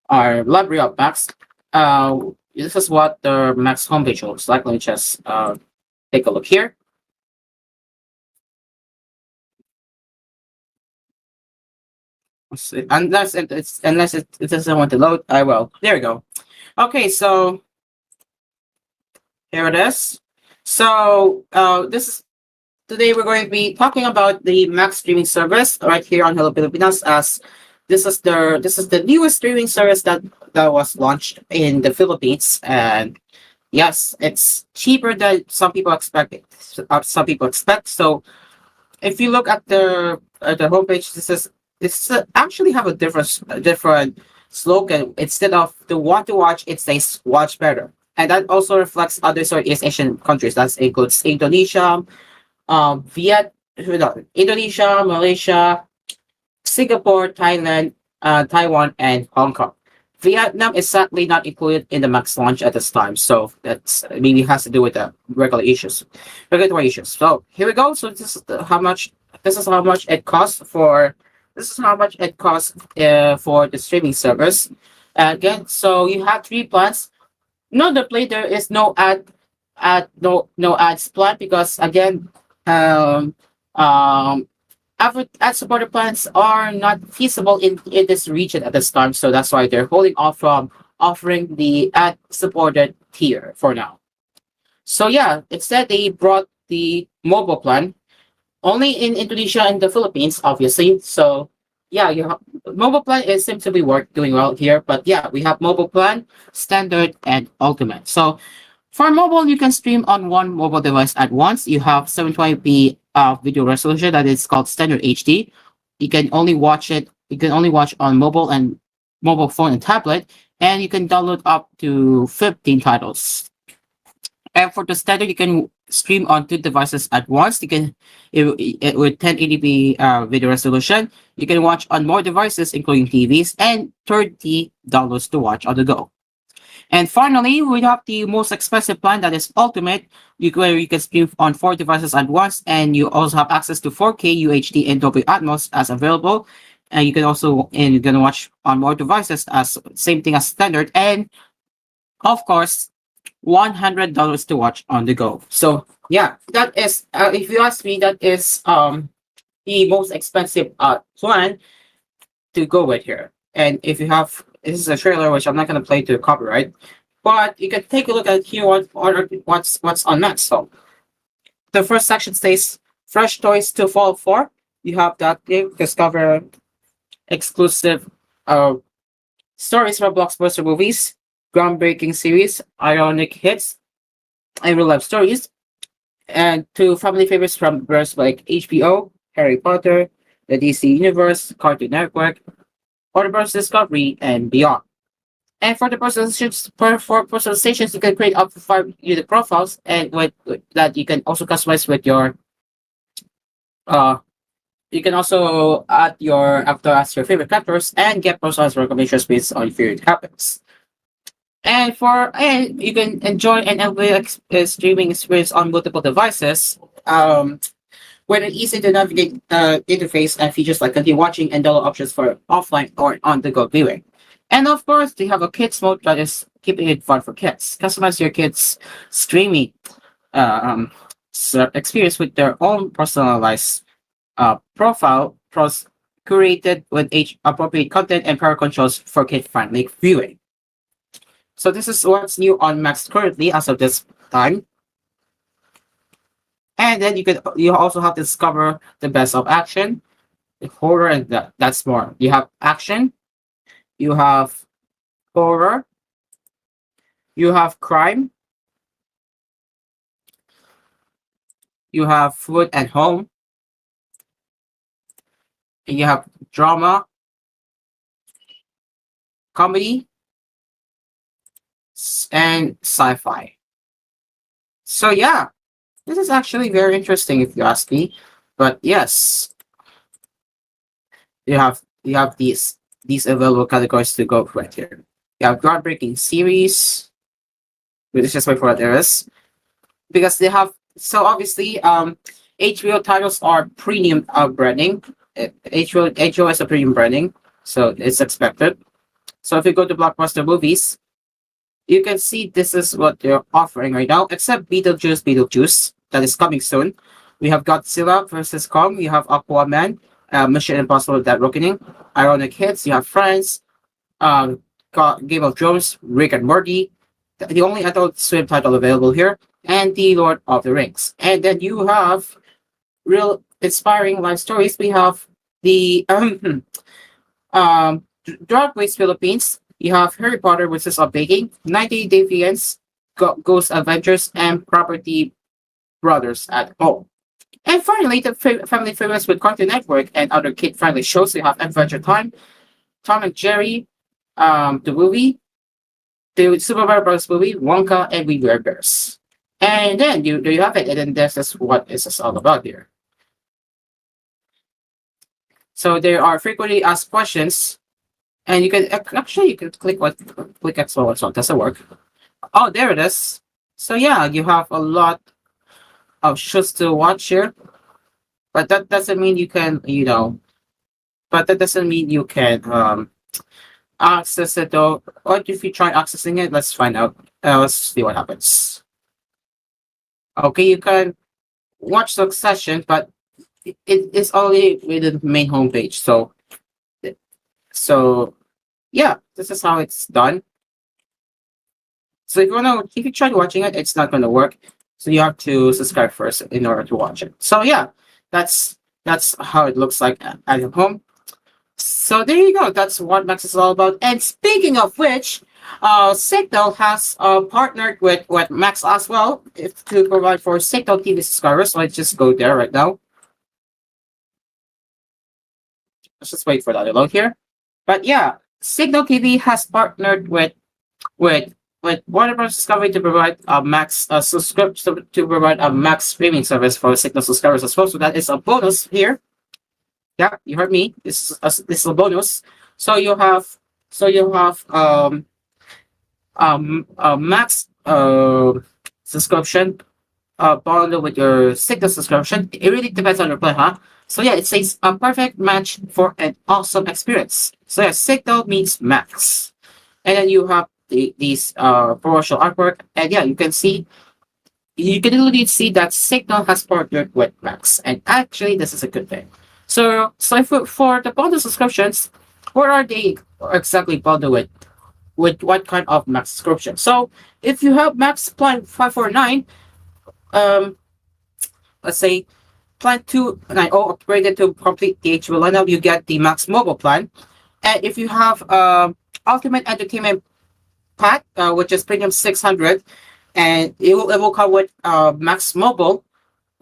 library of Max, this is what the Max homepage looks like. Let me just take a look here. Unless it doesn't want to load, I will. There we go. Okay, so here it is. So today we're going to be talking about the Max streaming service right here on Hello Pilipinas, as this is the newest streaming service that was launched in the Philippines, and yes, it's cheaper than some people expect. So if you look at the homepage, this actually have a different slogan. Instead of the want to watch, it says watch better, and that also reflects other Southeast Asian countries. That includes Indonesia, Indonesia, Malaysia, Singapore, Thailand, Taiwan, and Hong Kong. Vietnam is sadly not included in the Max launch at this time, so that's maybe has to do with the regulatory issues. So here we go. So this is how much it costs for the streaming service. Again, so you have 3 plans. Notably, there is no ads plan because again, ad-supported plans are not feasible in this region at this time, so that's why they're holding off from offering the ad-supported tier for now. So yeah, instead they brought the mobile plan only in Indonesia and the Philippines, obviously. So yeah, mobile plan seems to be doing well here, but yeah, we have mobile plan, standard, and ultimate. So for mobile, you can stream on one mobile device at once. You have 720p video resolution that is called standard HD. You can only watch on mobile phone and tablet, and you can download up to 15 titles. And for the standard, you can stream on two devices at once. You can, with 1080p video resolution, you can watch on more devices, including TVs, and $30 to watch on the go. And finally, we have the most expensive plan that is Ultimate, where you can stream on four devices at once, and you also have access to 4K UHD and Dolby Atmos as available. And you can also watch on more devices as same thing as standard, and of course, $100 to watch on the go. So yeah, that is if you ask me, that is the most expensive plan to go with here. And if you have, this is a trailer which I'm not going to play to copyright, but you can take a look at here what's on next. So the first section says fresh toys to fall for. You have that you discover exclusive stories from blockbuster movies, groundbreaking series, ironic hits, and real life stories, and to family favorites from brands like HBO, Harry Potter, the DC Universe, Cartoon Network, Warner Bros. Discovery, and beyond. And for the personalizations, you can create up to 5 unique profiles, and with that you can also customize with your you can also add your actor as your favorite characters and get personalized recommendations based on your favorite habits. And you can enjoy an streaming experience on multiple devices. With an easy to navigate interface and features like continue watching and download options for offline or on-the-go viewing. And of course, they have a kids mode that is keeping it fun for kids. Customize your kids' streaming experience with their own personalized profile, curated with age-appropriate content and power controls for kid-friendly viewing. So this is what's new on Max currently as of this time. And then you also have to discover the best of action, horror, and that's more. You have action, you have horror, you have crime, you have food and home, and you have drama, comedy, and sci-fi. So yeah, this is actually very interesting if you ask me. But yes, you have these available categories to go right here. You have groundbreaking series, which is just wait for what there is, because they have so obviously HBO titles are premium branding. HBO is a premium branding, so it's expected. So if you go to Blockbuster Movies, you can see this is what they're offering right now, except Beetlejuice, that is coming soon. We have Godzilla vs. Kong, you have Aquaman, Mission Impossible Dead Reckoning, Ironic Hits, you have Friends, Game of Thrones, Rick and Morty, the only adult swim title available here, and The Lord of the Rings. And then you have real inspiring life stories. We have the Drag Race Philippines. You have Harry Potter, Wizards of Baking, 90 Day Fiance, Ghost Adventures, and Property Brothers at Home. And finally, the family favorites with Cartoon Network and other kid-friendly shows. You have Adventure Time, Tom and Jerry, the movie, the Super Mario Bros. Movie, Wonka, and We Were Bears. And then you have it, and then this is what this all about here. So there are frequently asked questions, and you can click X or so. Doesn't work. Oh, there it is. So yeah, you have a lot of shows to watch here, but that doesn't mean you can, but that doesn't mean you can access it though. Or if you try accessing it, let's find out. Let's see what happens. Okay, you can watch Succession, but it is only with the main homepage. So yeah, this is how it's done. So if you try watching it, it's not gonna work. So you have to subscribe first in order to watch it. So yeah, that's how it looks like at your home. So there you go. That's what Max is all about. And speaking of which, Signal has partnered with Max as well to provide for Signal TV subscribers. So let's just go there right now. Let's just wait for that to load here. But yeah, Signal TV has partnered with with Warner Bros. Discovery to provide a max subscription to provide a max streaming service for Signal subscribers as well. So that is a bonus here. Yeah, you heard me. This is a bonus. So you have a max subscription bundle with your Signal subscription. It really depends on your plan, huh? So yeah, it says a perfect match for an awesome experience. So yeah, Signal means max, and then you have these promotional artwork, and yeah, you can literally see that Signal has partnered with Max, and actually this is a good thing. So for the bundle subscriptions, what are they exactly bundled with? With what kind of Max subscription? So if you have Max Plan 549, let's say Plan 290 upgraded to complete the HBO lineup, you get the Max Mobile plan. And if you have Ultimate Entertainment Pack, which is Premium 600, and it will come with Max Mobile.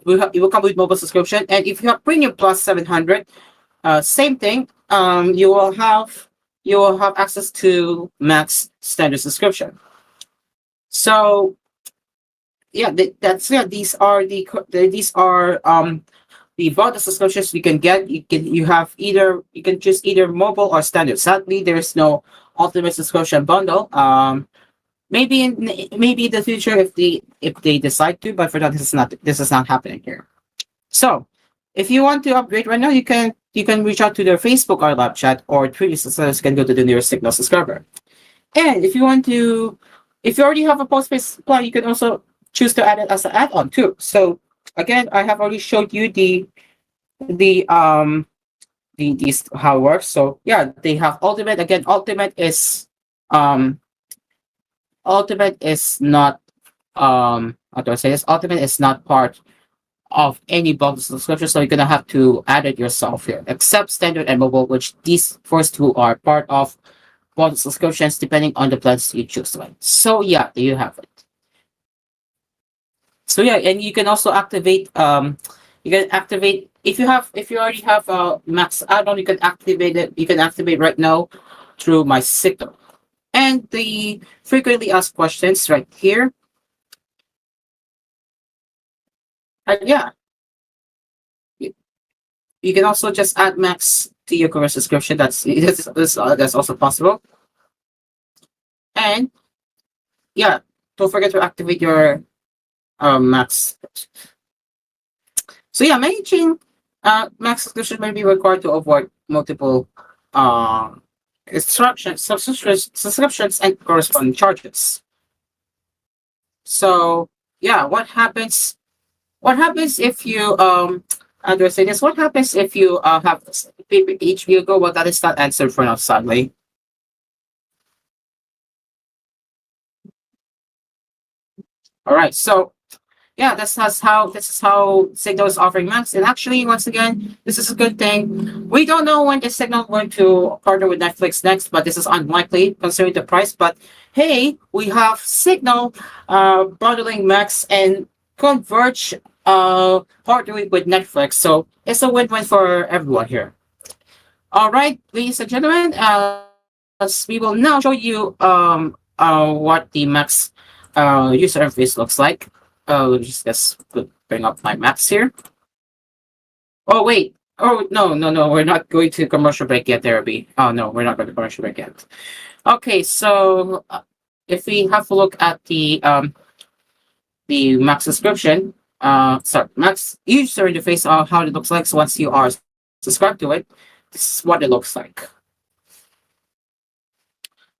It will come with mobile subscription. And if you have Premium Plus 700, same thing. You will have access to Max Standard subscription. So yeah, these are the bundle subscriptions you can get. You can choose either mobile or standard. Sadly, there's no ultimate subscription bundle. Maybe in the future if they decide to, but for now this is not happening here. So if you want to upgrade right now, you can reach out to their Facebook or live chat, or previous subscribers can go to the nearest Signal subscriber. And if you already have a postpaid plan, you can also choose to add it as an add-on too. So again, I have already showed you these how it works. So yeah, they have Ultimate. Again, Ultimate is not how do I say this? Ultimate is not part of any bundle subscription, so you're gonna have to add it yourself here. Except standard and mobile, which these first two are part of bundle subscriptions, depending on the plans you choose. Right? So yeah, there you have it. So yeah, and you can also activate. You can activate if you already have a Max add-on. You can activate it. You can activate right now through My Signal. And the frequently asked questions right here. And yeah, you can also just add Max to your current subscription. That's also possible. And yeah, don't forget to activate your Max. So yeah, managing Max subscription may be required to avoid multiple subscriptions and corresponding charges. So yeah, what happens if you how do I say this? What happens if you have HBO Go? Well, that is not answered for now, sadly. All right, so yeah, this is how Signal is offering Max. And actually, once again, this is a good thing. We don't know when the Signal going to partner with Netflix next, but this is unlikely considering the price. But hey, we have Signal bundling Max and Converge partnering with Netflix. So it's a win-win for everyone here. All right, ladies and gentlemen, we will now show you what the Max user interface looks like. Let me just bring up my Max here. Oh wait. Oh no, we're not going to commercial break yet, Therapy. Oh no, we're not going to commercial break yet. Okay, so if we have a look at the Max subscription, Max user interface, how it looks like. So once you are subscribed to it, this is what it looks like.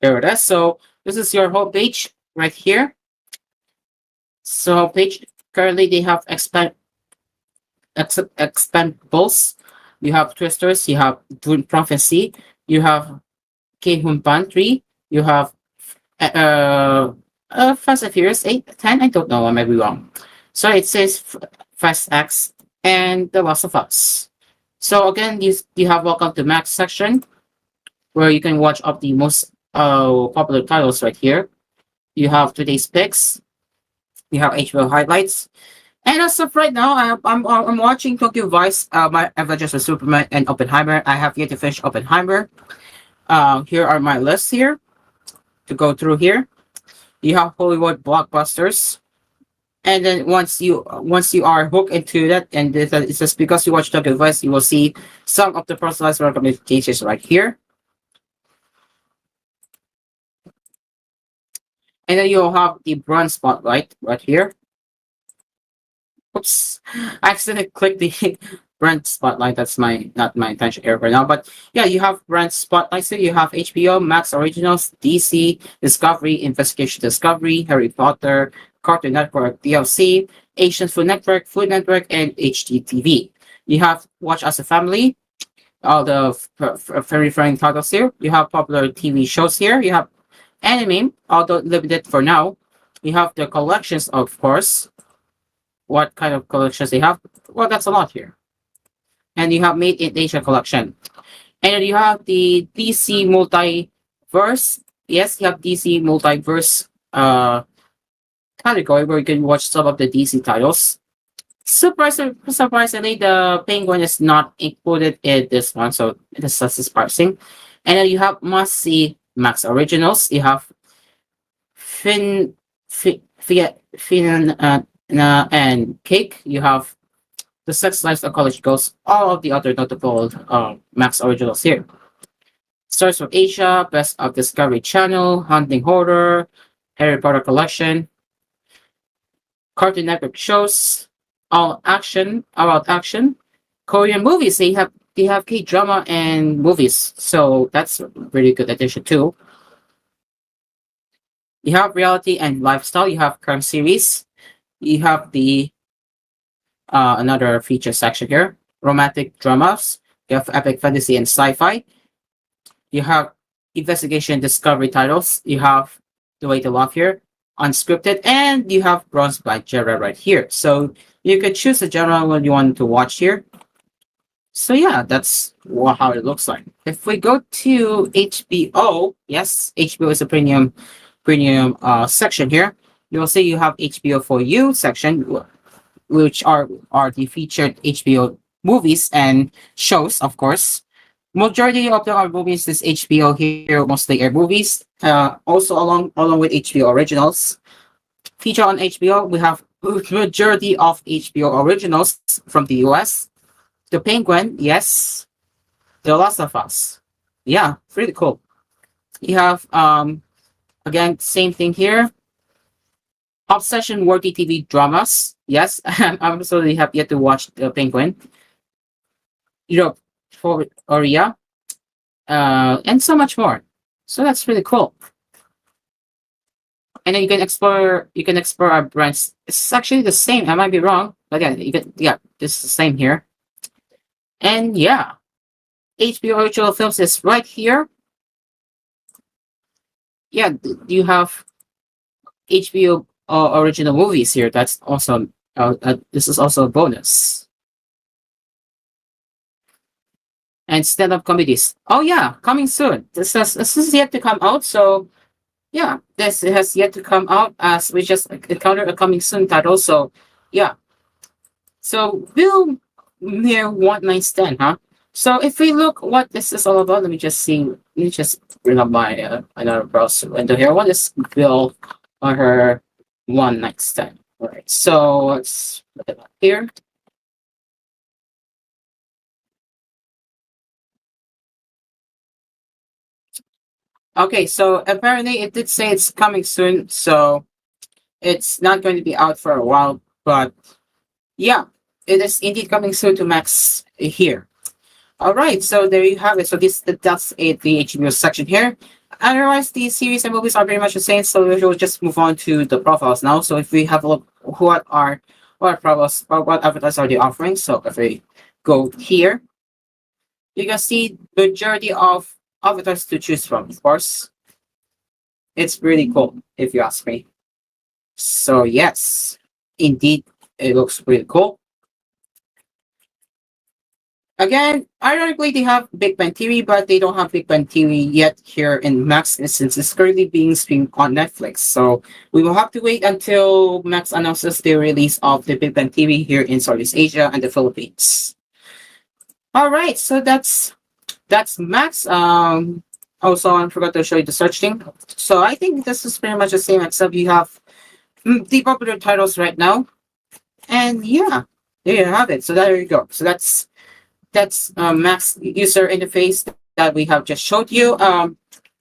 There it is. So this is your home page right here. So page currently they have expandables, you have twisters, you have Dune Prophecy, you have Kehun Pantry, you have Fast and Furious 8, 10, I don't know, I might be wrong. So it says Fast X and The Last of Us. So again, you have Welcome to Max section where you can watch up the most popular titles right here. You have today's picks. You have HBO highlights, and as of right now, I'm watching Tokyo Vice, my Avengers with Superman, and Oppenheimer. I have yet to finish Oppenheimer. Here are my lists here to go through here. You have Hollywood blockbusters. And then once you are hooked into that, and it's just because you watch Tokyo Vice, you will see some of the personalized recommendations right here. And then you'll have the brand spotlight right here. Oops, I accidentally clicked the brand spotlight. That's not my intention here right now. But yeah, you have brand spotlight. So you have HBO, Max Originals, DC, Discovery, Investigation Discovery, Harry Potter, Cartoon Network, DLC, Asian Food Network, and HDTV. You have Watch as a Family, all the very referring titles here. You have popular TV shows here. You have anime, although limited for now. You have the collections, of course. What kind of collections they have? Well, that's a lot here. And you have Made in Asia collection. And then you have the DC Multiverse. Yes, you have DC Multiverse category where you can watch some of the DC titles. Surprisingly, the Penguin is not included in this one, so this is surprising. And then you have must see Max Originals. You have Fin and Cake. You have The Sex Lives of College Girls. All of the other notable Max Originals here. Stars from Asia, Best of Discovery Channel, Hunting Horror, Harry Potter Collection, Cartoon Network shows, All Out Action, Korean movies. They have K-drama and movies, so that's a really good addition too. You have reality and lifestyle. You have crime series. You have the another feature section here. Romantic dramas. You have epic fantasy and sci-fi. You have investigation discovery titles. You have The Way to Love here, unscripted, and you have bronze black genre right here. So you could choose the genre what you want to watch here. So yeah, that's how it looks like. If we go to HBO, yes, HBO is a premium section here. You'll see you have HBO for You section, which are the featured HBO movies and shows, of course. Majority of them are movies. This HBO here mostly are movies. Also along with HBO originals. Feature on HBO, we have majority of HBO originals from the US. The Penguin, yes. The Last of Us, yeah, pretty cool. You have again same thing here. Obsession worthy TV dramas, yes. I'm absolutely happy to watch The Penguin. Europe for Korea, and so much more. So that's really cool. And then you can explore our brands. It's actually the same. I might be wrong, but yeah, this is the same here. And yeah, HBO original films is right here. Yeah, you have HBO original movies here. That's awesome. This is also a bonus. And stand-up comedies. Oh yeah, coming soon. This is yet to come out. So yeah, this has yet to come out as we just encountered a coming soon title. So yeah. So Bill near 1 night stand, huh? So if we look what this is all about, let me just bring up my another browser window here. What is Bill on her 1 night stand? All right. So let's put it up here. Okay, so apparently it did say it's coming soon, so it's not going to be out for a while, but yeah, it is indeed coming soon to Max here. All right, so there you have it. So that's it, the HBO section here. Otherwise, the series and movies are very much the same, so we'll just move on to the profiles now. So if we have a look, what profiles, or what advertisers are they offering? So if we go here, you can see majority of avatars to choose from, of course. It's really cool, if you ask me. So yes, indeed, it looks really cool. Again, ironically, they have Big Bang TV, but they don't have Big Bang TV yet here in Max since it's currently being streamed on Netflix. So we will have to wait until Max announces the release of the Big Bang TV here in Southeast Asia and the Philippines. All right, so that's Max. Also, I forgot to show you the search thing. So I think this is pretty much the same, except you have the popular titles right now. And yeah, there you have it. So there you go. So that's Max user interface that we have just showed you.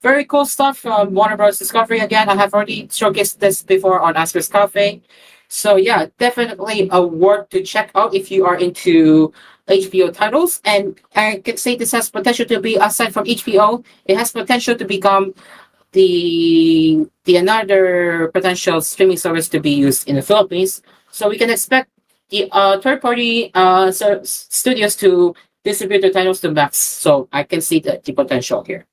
Very cool stuff from Warner Bros. Discovery. Again, I have already showcased this before on Asper's Cafe. So yeah, definitely a worth to check out if you are into HBO titles. And I can say this has potential to be, aside from HBO, it has potential to become the another potential streaming service to be used in the Philippines. So we can expect the third-party studios to distribute the titles to Max. So I can see the potential here.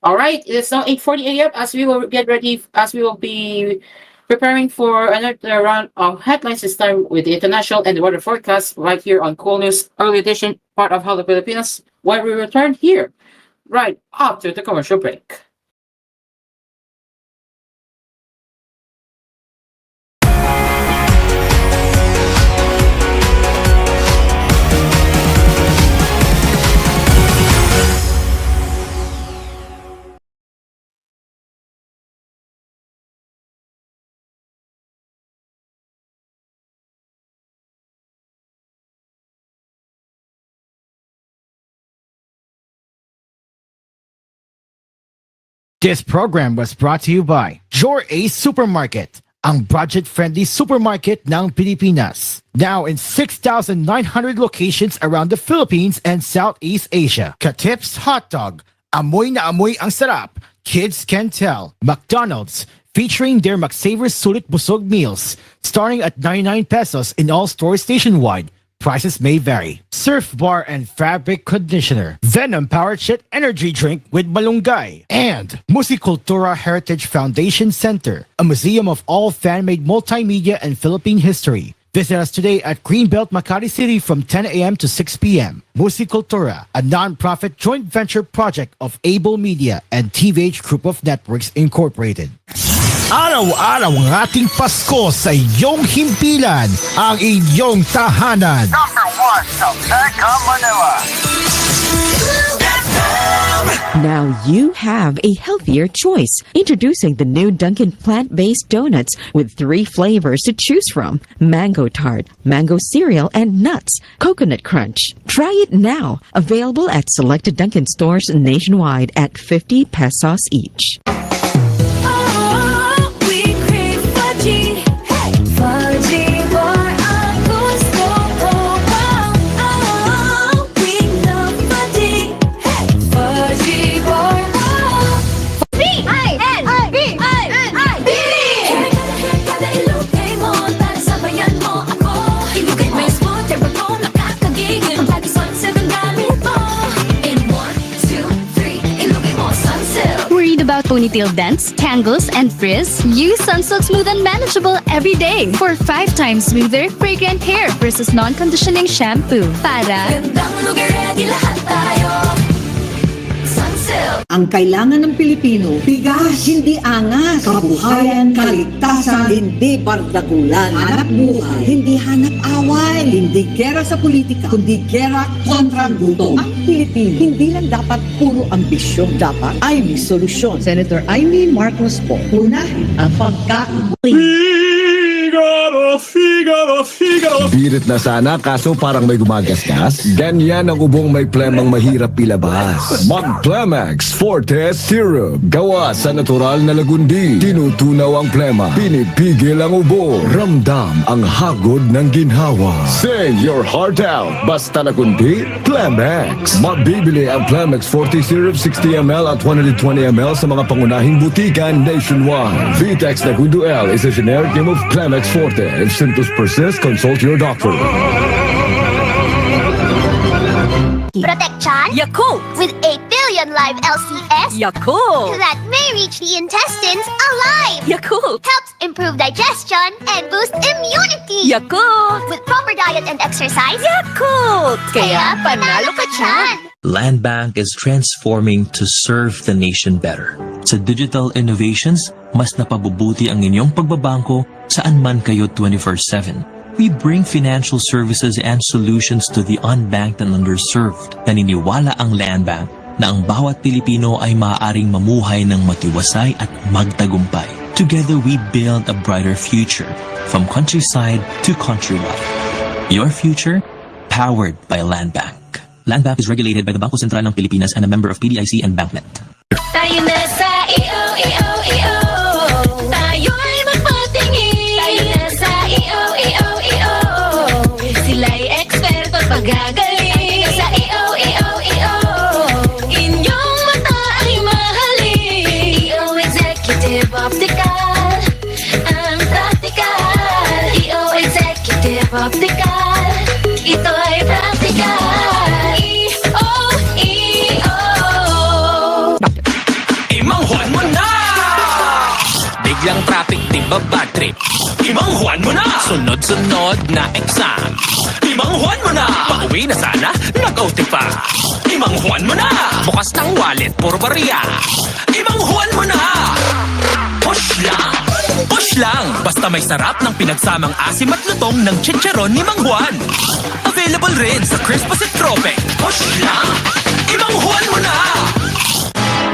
All right, it is now 8:40 a.m. as we will get ready, as we will be preparing for another round of headlines, this time with the international and the weather forecast right here on koolNews Early Edition, part of Hello Pilipinas, when we return here right after the commercial break. This program was brought to you by Your Ace Supermarket, ang budget-friendly supermarket ng Pilipinas. Now in 6,900 locations around the Philippines and Southeast Asia. Katip's Hot Dog, amoy na amoy ang sarap. Kids can tell. McDonald's, featuring their McSavers Sulit Busog meals, starting at 99 pesos in all stores nationwide. Prices may vary. Surf Bar and Fabric Conditioner. Venom Powered Shit Energy Drink with Malunggay. And Musicultura Heritage Foundation Center, a museum of all fan-made multimedia and Philippine history. Visit us today at Greenbelt, Makati City from 10 a.m. to 6 p.m. Musicultura, a non-profit joint venture project of Able Media and TVH Group of Networks Incorporated. Araw-araw ang ating Pasko sa iyong himpilan, ang inyong tahanan. Number 1 sa Mega Manila. Now you have a healthier choice. Introducing the new Dunkin' plant-based donuts with 3 flavors to choose from: mango tart, mango cereal, and nuts, coconut crunch. Try it now. Available at selected Dunkin' stores nationwide at 50 pesos each. About ponytail dents, tangles, and frizz? Use Sunsilk Smooth and Manageable every day for 5 times smoother, fragrant hair versus non-conditioning shampoo. Para Ang kailangan ng Pilipino, bigas, hindi angas, kabuhayan, kaligtasan, hindi bardagulan, hanap buhay, hindi hanap away, hindi gera sa politika, kundi gera kontra gutom. Ang Pilipino, hindi lang dapat puro ambisyon, dapat ay may solusyon. Senator Amy Marcos po, unahin ang pagkain. Birit na sana kaso parang may gumagasgas. Ganyan ang ubong may plemang mahirap ilabas. Mag-Plemax Forte Syrup. Gawa sa natural na lagundi. Tinutunaw ang plema. Pinipigil ang ubo. Ramdam ang hagod ng ginhawa. Sing your heart out. Basta nakundi, Plemax. Mabibili ang Plemax Forte Syrup 60ml at 120ml sa mga pangunahing butikan nationwide. Vitex Nagundo L is a generic name of Plemax Forte. If symptoms persist, consult your doctor. Protection Yakult with 8 billion live LCS Yakult that may reach the intestines alive. Yakult Helps improve digestion and boost immunity. Yakult With proper diet and exercise. Yakult Kaya panalo ka dyan. Land Bank is transforming to serve the nation better. Sa digital innovations, mas napabubuti ang inyong pagbabangko saan man kayo 24/7. We bring financial services and solutions to the unbanked and underserved. Naniniwala ang Land Bank na ang bawat Pilipino ay maaaring mamuhay ng matiwasay at magtagumpay. Together we build a brighter future, from countryside to countrywide. Your future, powered by Land Bank. Land Bank is regulated by the Bangko Sentral ng Pilipinas and a member of PDIC and BancNet. Tayo na sa iyo. Tayo'y magpatingin. Tayo na sa iyo. Sila'y eksperto at magagaling. Tayo sa iyo. Inyong mata ay mahalin. EO Executive Optical. Ang practical. EO Executive Optical. Ito'y practical. Imanghuan mo na! Biglang traffic, di ba bad trip? Imanghuan mo na! Sunod-sunod na exam. Imanghuan mo na! Pauwi na sana, nag-OT pa. Imanghuan mo na! Bukas ng wallet, puro barya. Imanghuan mo na! Push lang! Push lang! Basta may sarap ng pinagsamang asim at lutong ng chicharon ni Mang Juan. Available rin sa Crispus at Trope. Push lang! Imanghuan mo na!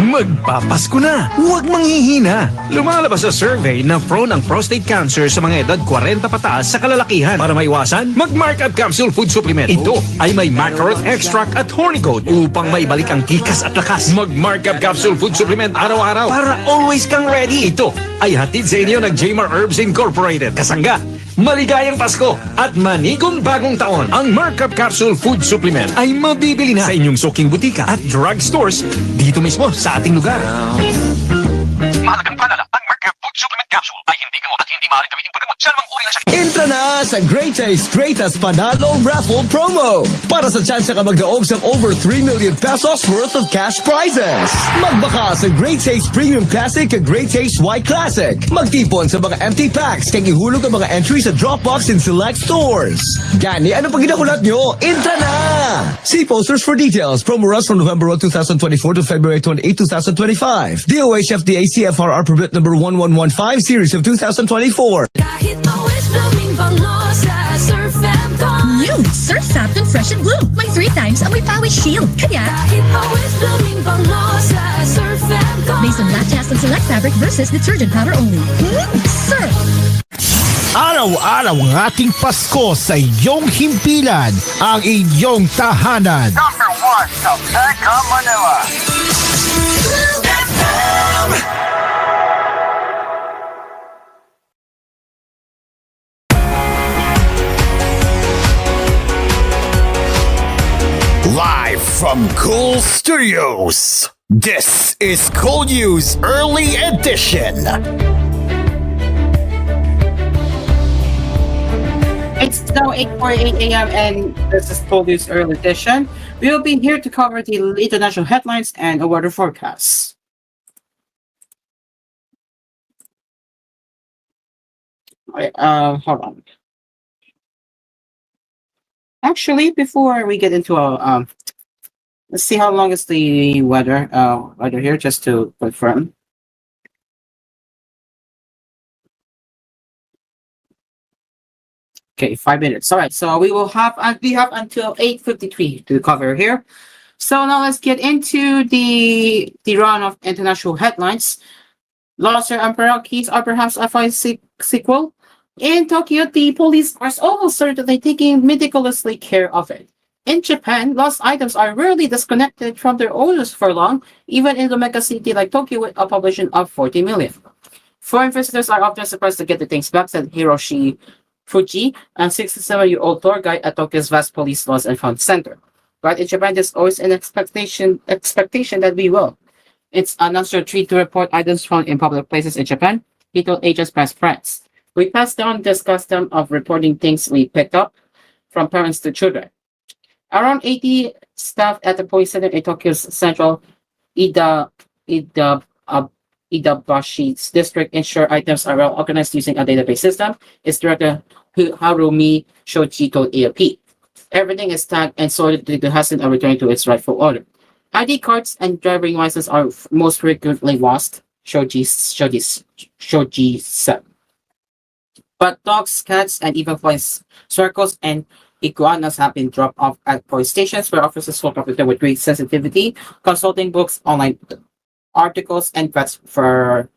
Magpapasko na! Huwag manghihina! Lumalabas sa survey na prone ang prostate cancer sa mga edad 40 pataas sa kalalakihan. Para maiwasan, mag-Markup Capsule Food Supplement. Ito ay may macro extract at hornigold upang maibalik ang tikas at lakas. Mag-Markup Capsule Food Supplement araw-araw para always kang ready. Ito ay hatid sa inyo ng Jmar Herbs Incorporated. Kasangga, maligayang Pasko at manigong bagong taon. Ang Markup Capsule Food Supplement ay mabibili na sa inyong suking butika at drugstores dito mismo sa ating lugar. Mahalagang paalala, ang Markup Food Supplement Capsule ay hindi gamot at hindi maaaring gamitin paggamot sa anumang uri ng sakit. Entra na sa Great Taste Greatest Panalo Raffle Promo para sa chance ka magdaog sa over 3 million pesos worth of cash prizes. Magbaka sa Great Taste Premium Classic at Great Taste White Classic. Magtipon sa mga empty packs kaya ihulog ang mga entries sa Dropbox in select stores. Gani, ano pag ginakulat nyo? Entra na! See posters for details. Promo runs from November 1, 2024 to February 28, 2025. DOH FDA CFRR permit number 1115 series of 2024. Kahit always blooming bango sa Surf and Dawn. New Surf Satin Fresh and Blue. May 3 times amoy pawis shield. Kaya, Kahit always blooming bango sa Surf and Dawn. based on lactase and select fabric versus detergent powder only. Surf! Araw-araw ang ating Pasko sa iyong himpilan, ang inyong tahanan. Number 1 sa Mega Manila. Live from Cool Studios, this is koolNews Early Edition. It's now 8:48 a.m. and this is koolNews Early Edition. We will be here to cover the international headlines and a weather forecast. Hold on. Actually, before we get into let's see how long is the weather here, just to confirm. Okay, 5 minutes. All right, so we have until 8:53 to cover here. So now let's get into the run of international headlines. Lobster Emperor keys are perhaps a fine sequel. In Tokyo, the police are almost certainly taking meticulously care of it. In Japan, lost items are rarely disconnected from their owners for long, even in the mega city like Tokyo with a population of 40 million. Foreign visitors are often surprised to get the things back, said Hiroshi Fuji, a 67-year-old tour guide at Tokyo's vast police lost and found center. But in Japan, there's always an expectation that we will. It's a natural treat to report items found in public places in Japan, he told agents past friends. We passed down this custom of reporting things we picked up from parents to children. Around 80 staff at the police center in Tokyo's central Idabashi district ensure items are well organized using a database system. Its director Harumi Shoji told AFP. Everything is tagged and sorted to the hassle of returning to its rightful order. ID cards and driving licenses are most frequently lost, Shoji said. But dogs, cats, and even flies, circles, and iguanas have been dropped off at police stations where officers will complete them with great sensitivity, consulting books, online articles, and vets for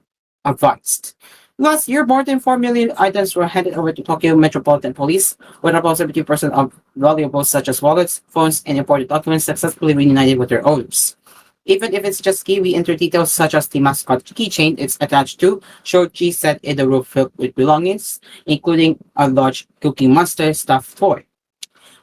advice. Last year, more than 4 million items were handed over to Tokyo Metropolitan Police, with about 70% of valuables such as wallets, phones, and important documents successfully reunited with their owners. Even if it's just key, we enter details such as the mascot keychain it's attached to, Shoji set in the roof filled with belongings, including a large Cookie Monster stuffed toy.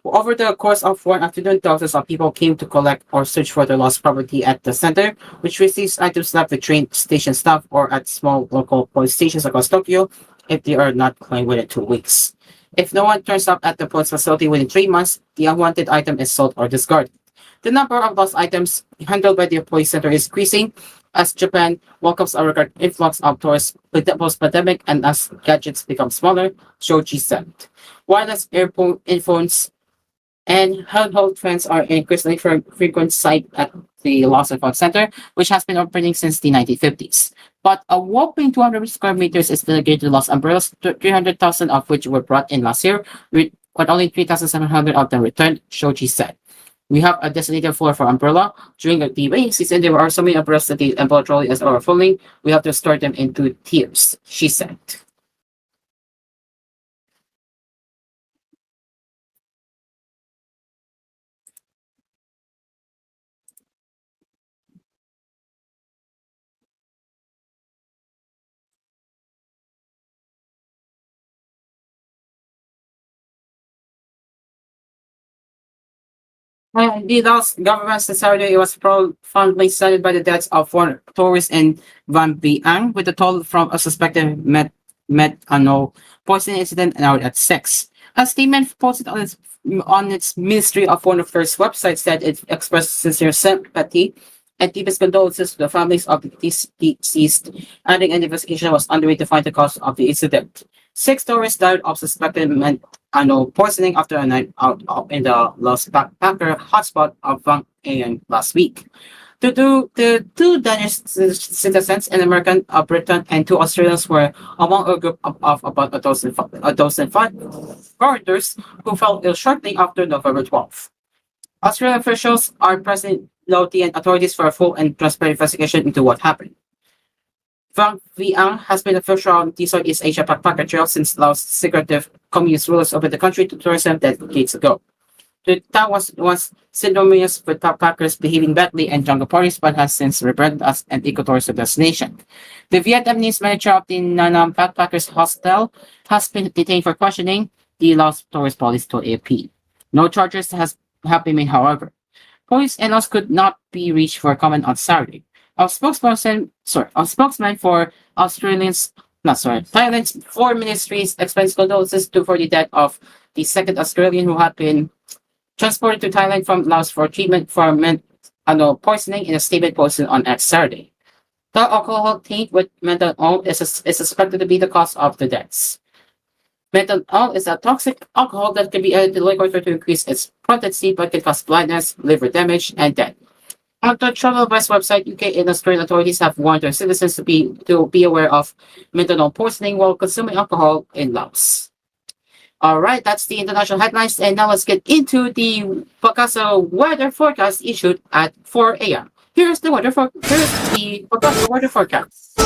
Over the course of one afternoon, thousands of people came to collect or search for their lost property at the center, which receives items left with train station staff or at small local police stations across Tokyo if they are not claimed within 2 weeks. If no one turns up at the police facility within 3 months, the unwanted item is sold or discarded. The number of lost items handled by the police center is increasing as Japan welcomes a record influx of tourists post-pandemic and as gadgets become smaller, Shoji said. Wireless earphones and handheld trends are increasingly frequent sight at the Lost and Found Center, which has been operating since the 1950s. But a whopping 200 square meters is dedicated to lost umbrellas, 300,000 of which were brought in last year, but only 3,700 of them returned, Shoji said. We have a designated floor for umbrella. During the rainy season, there are so many umbrellas that the umbrella trolley is overflowing. We have to store them into tiers, she said. The last government Saturday was profoundly saddened by the deaths of foreign tourists in Van Biang, with a toll from a suspected poisoning incident now at 6. A statement posted on its Ministry of Foreign Affairs website said it expressed sincere sympathy and deepest condolences to the families of the deceased, adding an investigation was underway to find the cause of the incident. 6 tourists died of suspected poisoning after a night out in the Lost Backpacker hotspot of Van Biang last week. The two Danish citizens, an American, a Briton, and 2 Australians were among a group of about a dozen foreigners who fell ill shortly after November 12th. Australian officials are pressing Laotian authorities for a full and transparent investigation into what happened. Van Biang has been official on the Southeast Asia Backpacker Trail since Laos secretive communist rulers opened the country to tourism decades ago. The town was once synonymous with backpackers behaving badly and jungle parties, but has since rebranded as an ecotourism destination. The Vietnamese manager of the Nanam Backpackers Hostel has been detained for questioning, the Laos tourist police told AP. No charges have been made, however. Police and Laos could not be reached for comment on Saturday. A spokesman for Thailand's Foreign Ministry's expressed condolences for the death of the second Australian who had been transported to Thailand from Laos for treatment for poisoning in a statement posted on X Saturday. The alcohol taint with methanol is suspected to be the cause of the deaths. Methanol is a toxic alcohol that can be added to liquor to increase its potency but can cause blindness, liver damage, and death. On the travel advice website, UK and Australian authorities have warned their citizens to be aware of methanol poisoning while consuming alcohol in Laos. All right, that's the international headlines, and now let's get into the Pagasa weather forecast issued at 4 a.m. Here's the Pagasa weather forecast.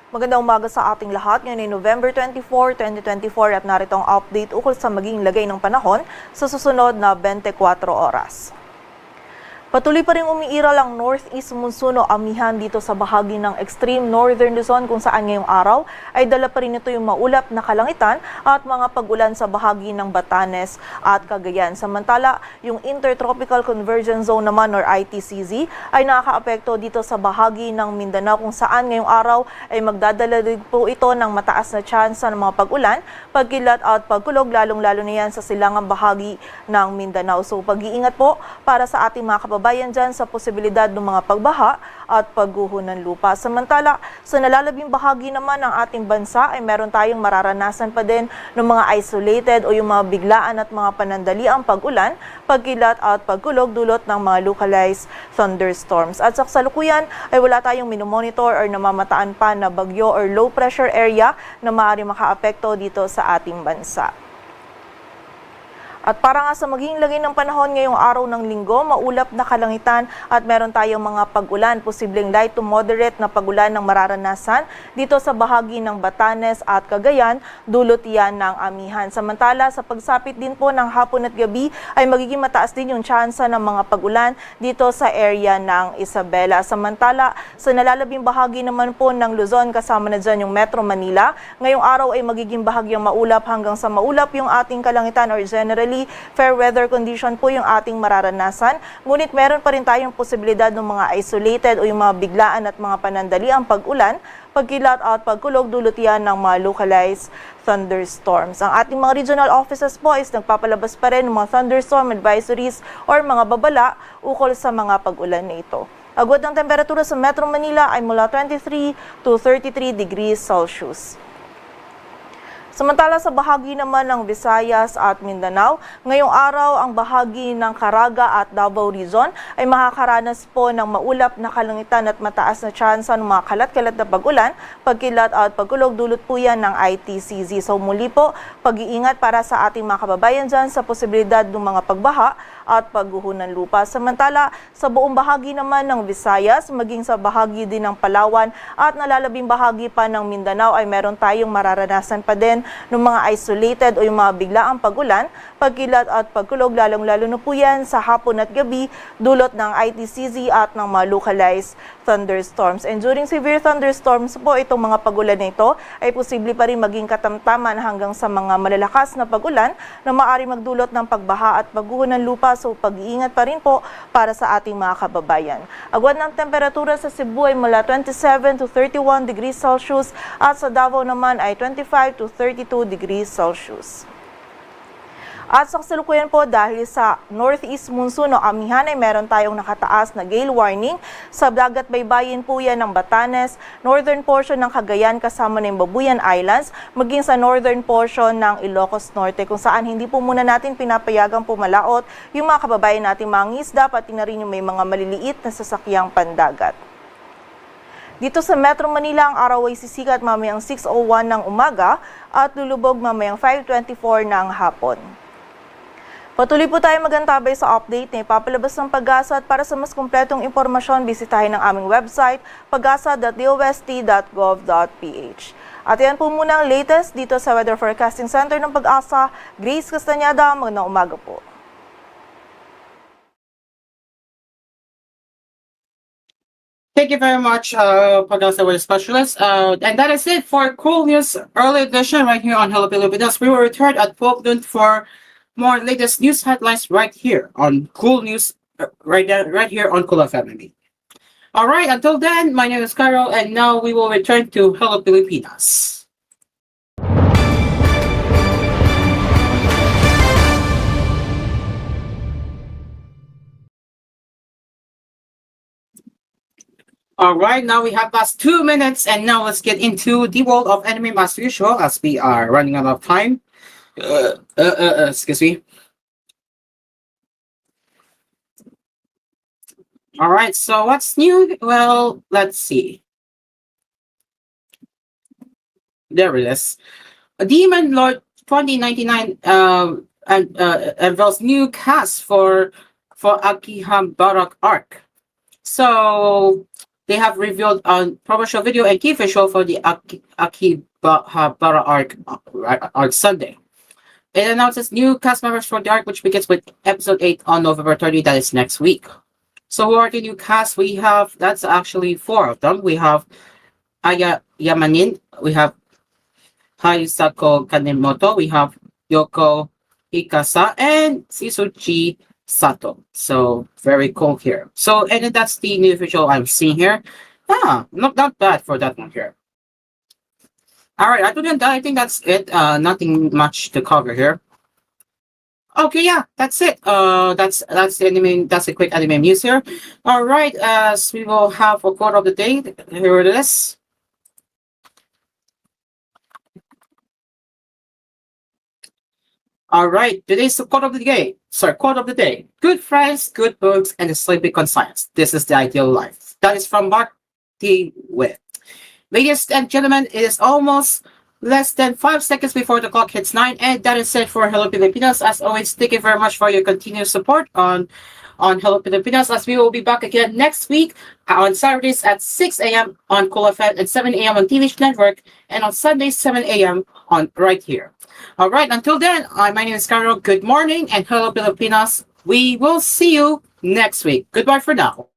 Magandang umaga sa ating lahat. Ngayon ay November 24, 2024 at narito ang update ukol sa magiging lagay ng panahon sa susunod na 24 oras. Patuloy pa rin umiiral ang northeast monsoon o amihan dito sa bahagi ng extreme northern Luzon kung saan ngayong araw ay dala pa rin ito yung maulap na kalangitan at mga pag-ulan sa bahagi ng Batanes at Cagayan. Samantala, yung Intertropical Convergence Zone naman or ITCZ ay nakakaapekto dito sa bahagi ng Mindanao kung saan ngayong araw ay magdadala din po ito ng mataas na tsansa ng mga pag-ulan, pagkilat at pagkulog lalong-lalo na yan sa silangang bahagi ng Mindanao. So pag-iingat po para sa ating mga kababayan dyan sa posibilidad ng mga pagbaha at pagguho ng lupa. Samantala, sa nalalabing bahagi naman ng ating bansa ay meron tayong mararanasan pa din ng mga isolated o yung mga biglaan at mga panandaliang pag-ulan, pagkilat at pagkulog dulot ng mga localized thunderstorms. At sa kasalukuyan ay wala tayong minomonitor or namamataan pa na bagyo or low pressure area na maaari makaapekto dito sa ating bansa. At para nga sa magiging lagay ng panahon ngayong araw ng linggo, maulap na kalangitan at meron tayong mga pag-ulan, posibleng light to moderate na pag-ulan ng mararanasan dito sa bahagi ng Batanes at Cagayan, dulot yan ng amihan. Samantala, sa pagsapit din po ng hapon at gabi ay magiging mataas din yung tsansa ng mga pag-ulan dito sa area ng Isabela. Samantala, sa nalalabing bahagi naman po ng Luzon, kasama na dyan yung Metro Manila, ngayong araw ay magiging bahagyang maulap hanggang sa maulap yung ating kalangitan or generally fair weather condition po yung ating mararanasan. Ngunit meron pa rin tayong posibilidad ng mga isolated o yung mga biglaan at mga panandaliang pag-ulan, pagkilat at pagkulog dulot yan ng mga localized thunderstorms. Ang ating mga regional offices po is nagpapalabas pa rin ng mga thunderstorm advisories or mga babala ukol sa mga pag-ulan na ito. Agwat ng temperatura sa Metro Manila ay mula 23 to 33 degrees Celsius. Samantala sa bahagi naman ng Visayas at Mindanao, ngayong araw ang bahagi ng Caraga at Davao Region ay makakaranas po ng maulap na kalangitan at mataas na tsansa ng mga kalat-kalat na pag-ulan, pagkilat at pagkulog dulot po yan ng ITCZ. So muli po, pag-iingat para sa ating mga kababayan dyan sa posibilidad ng mga pagbaha at pagguho ng lupa. Samantala, sa buong bahagi naman ng Visayas, maging sa bahagi din ng Palawan at nalalabing bahagi pa ng Mindanao ay meron tayong mararanasan pa din ng mga isolated o yung mga biglaang pag-ulan, pagkilat at pagkulog, lalong-lalo na po yan sa hapon at gabi, dulot ng ITCZ at ng mga localized thunderstorms. And during severe thunderstorms po, itong mga pag-ulan na ito ay posible pa rin maging katamtaman hanggang sa mga malalakas na pag-ulan na maaari magdulot ng pagbaha at pagguho ng lupa. So pag-iingat pa rin po para sa ating mga kababayan. Agwat ng temperatura sa Cebu ay mula 27 to 31 degrees Celsius at sa Davao naman ay 25 to 32 degrees Celsius. At sa kasalukuyan po, dahil sa northeast monsoon o amihan ay meron tayong nakataas na gale warning sa dagat baybayin po yan ng Batanes, northern portion ng Cagayan kasama ng Babuyan Islands, maging sa northern portion ng Ilocos Norte kung saan hindi po muna natin pinapayagang pumalaot yung mga kababayan nating mga ngisda pati na rin yung may mga maliliit na sasakyang pandagat. Dito sa Metro Manila, ang araw ay sisikat mamayang 6:01 ng umaga at lulubog mamayang 5:24 ng hapon. Patuloy po tayo magantabay sa update na ipapalabas ng Pag-asa at para sa mas kumpletong impormasyon, bisitahin ang aming website pagasa.dost.gov.ph. At yan po muna ang latest dito sa Weather Forecasting Center ng Pag-asa. Grace Castañeda, magandang umaga po. Thank you very much, Pag-asa Weather Specialist. And that is it for koolNews Early Edition right here on Hello Pilipinas. We will return at 12 noon for more latest news headlines right here on koolNews, right here on koolFM. All right, until then, my name is Cairo, and now we will return to Hello Pilipinas. All right, now we have past 2 minutes, and now let's get into the world of anime as usual, as we are running out of time. Excuse me. All right, so what's new? Well, let's see. There it is. Demon Lord 2099 unveils new cast for Akihabara arc. So they have revealed a promotional video and key visual for the Akihabara arc on Sunday. It announces new cast members for the arc, which begins with episode 8 on November 30. That is next week. So who are the new cast? We have, that's actually 4 of them. We have Aya Yamanin, we have Haisako Kanemoto, we have Yoko Hikasa, and Sisuchi Sato. So very cool here. So, and that's the new visual I'm seeing here. Not bad for that one here. All right, other than that, I think that's it. Nothing much to cover here. Okay, yeah, that's it. That's the anime. That's a quick anime news here. All right, as we will have a quote of the day. Here it is. All right, today's quote of the day. Sorry, quote of the day. Good friends, good books, and a sleepy conscience. This is the ideal life. That is from Mark T. Witt. Ladies and gentlemen, it is almost less than 5 seconds before the clock hits 9, and that is it for Hello Pilipinas. As always, thank you very much for your continued support on Hello Pilipinas, as we will be back again next week on Saturdays at 6 a.m. on koolFM and 7 a.m. on TVH Network, and on Sundays 7 a.m. on right here. All right, until then, my name is Cairo. Good morning and Hello Pilipinas. We will see you next week. Goodbye for now.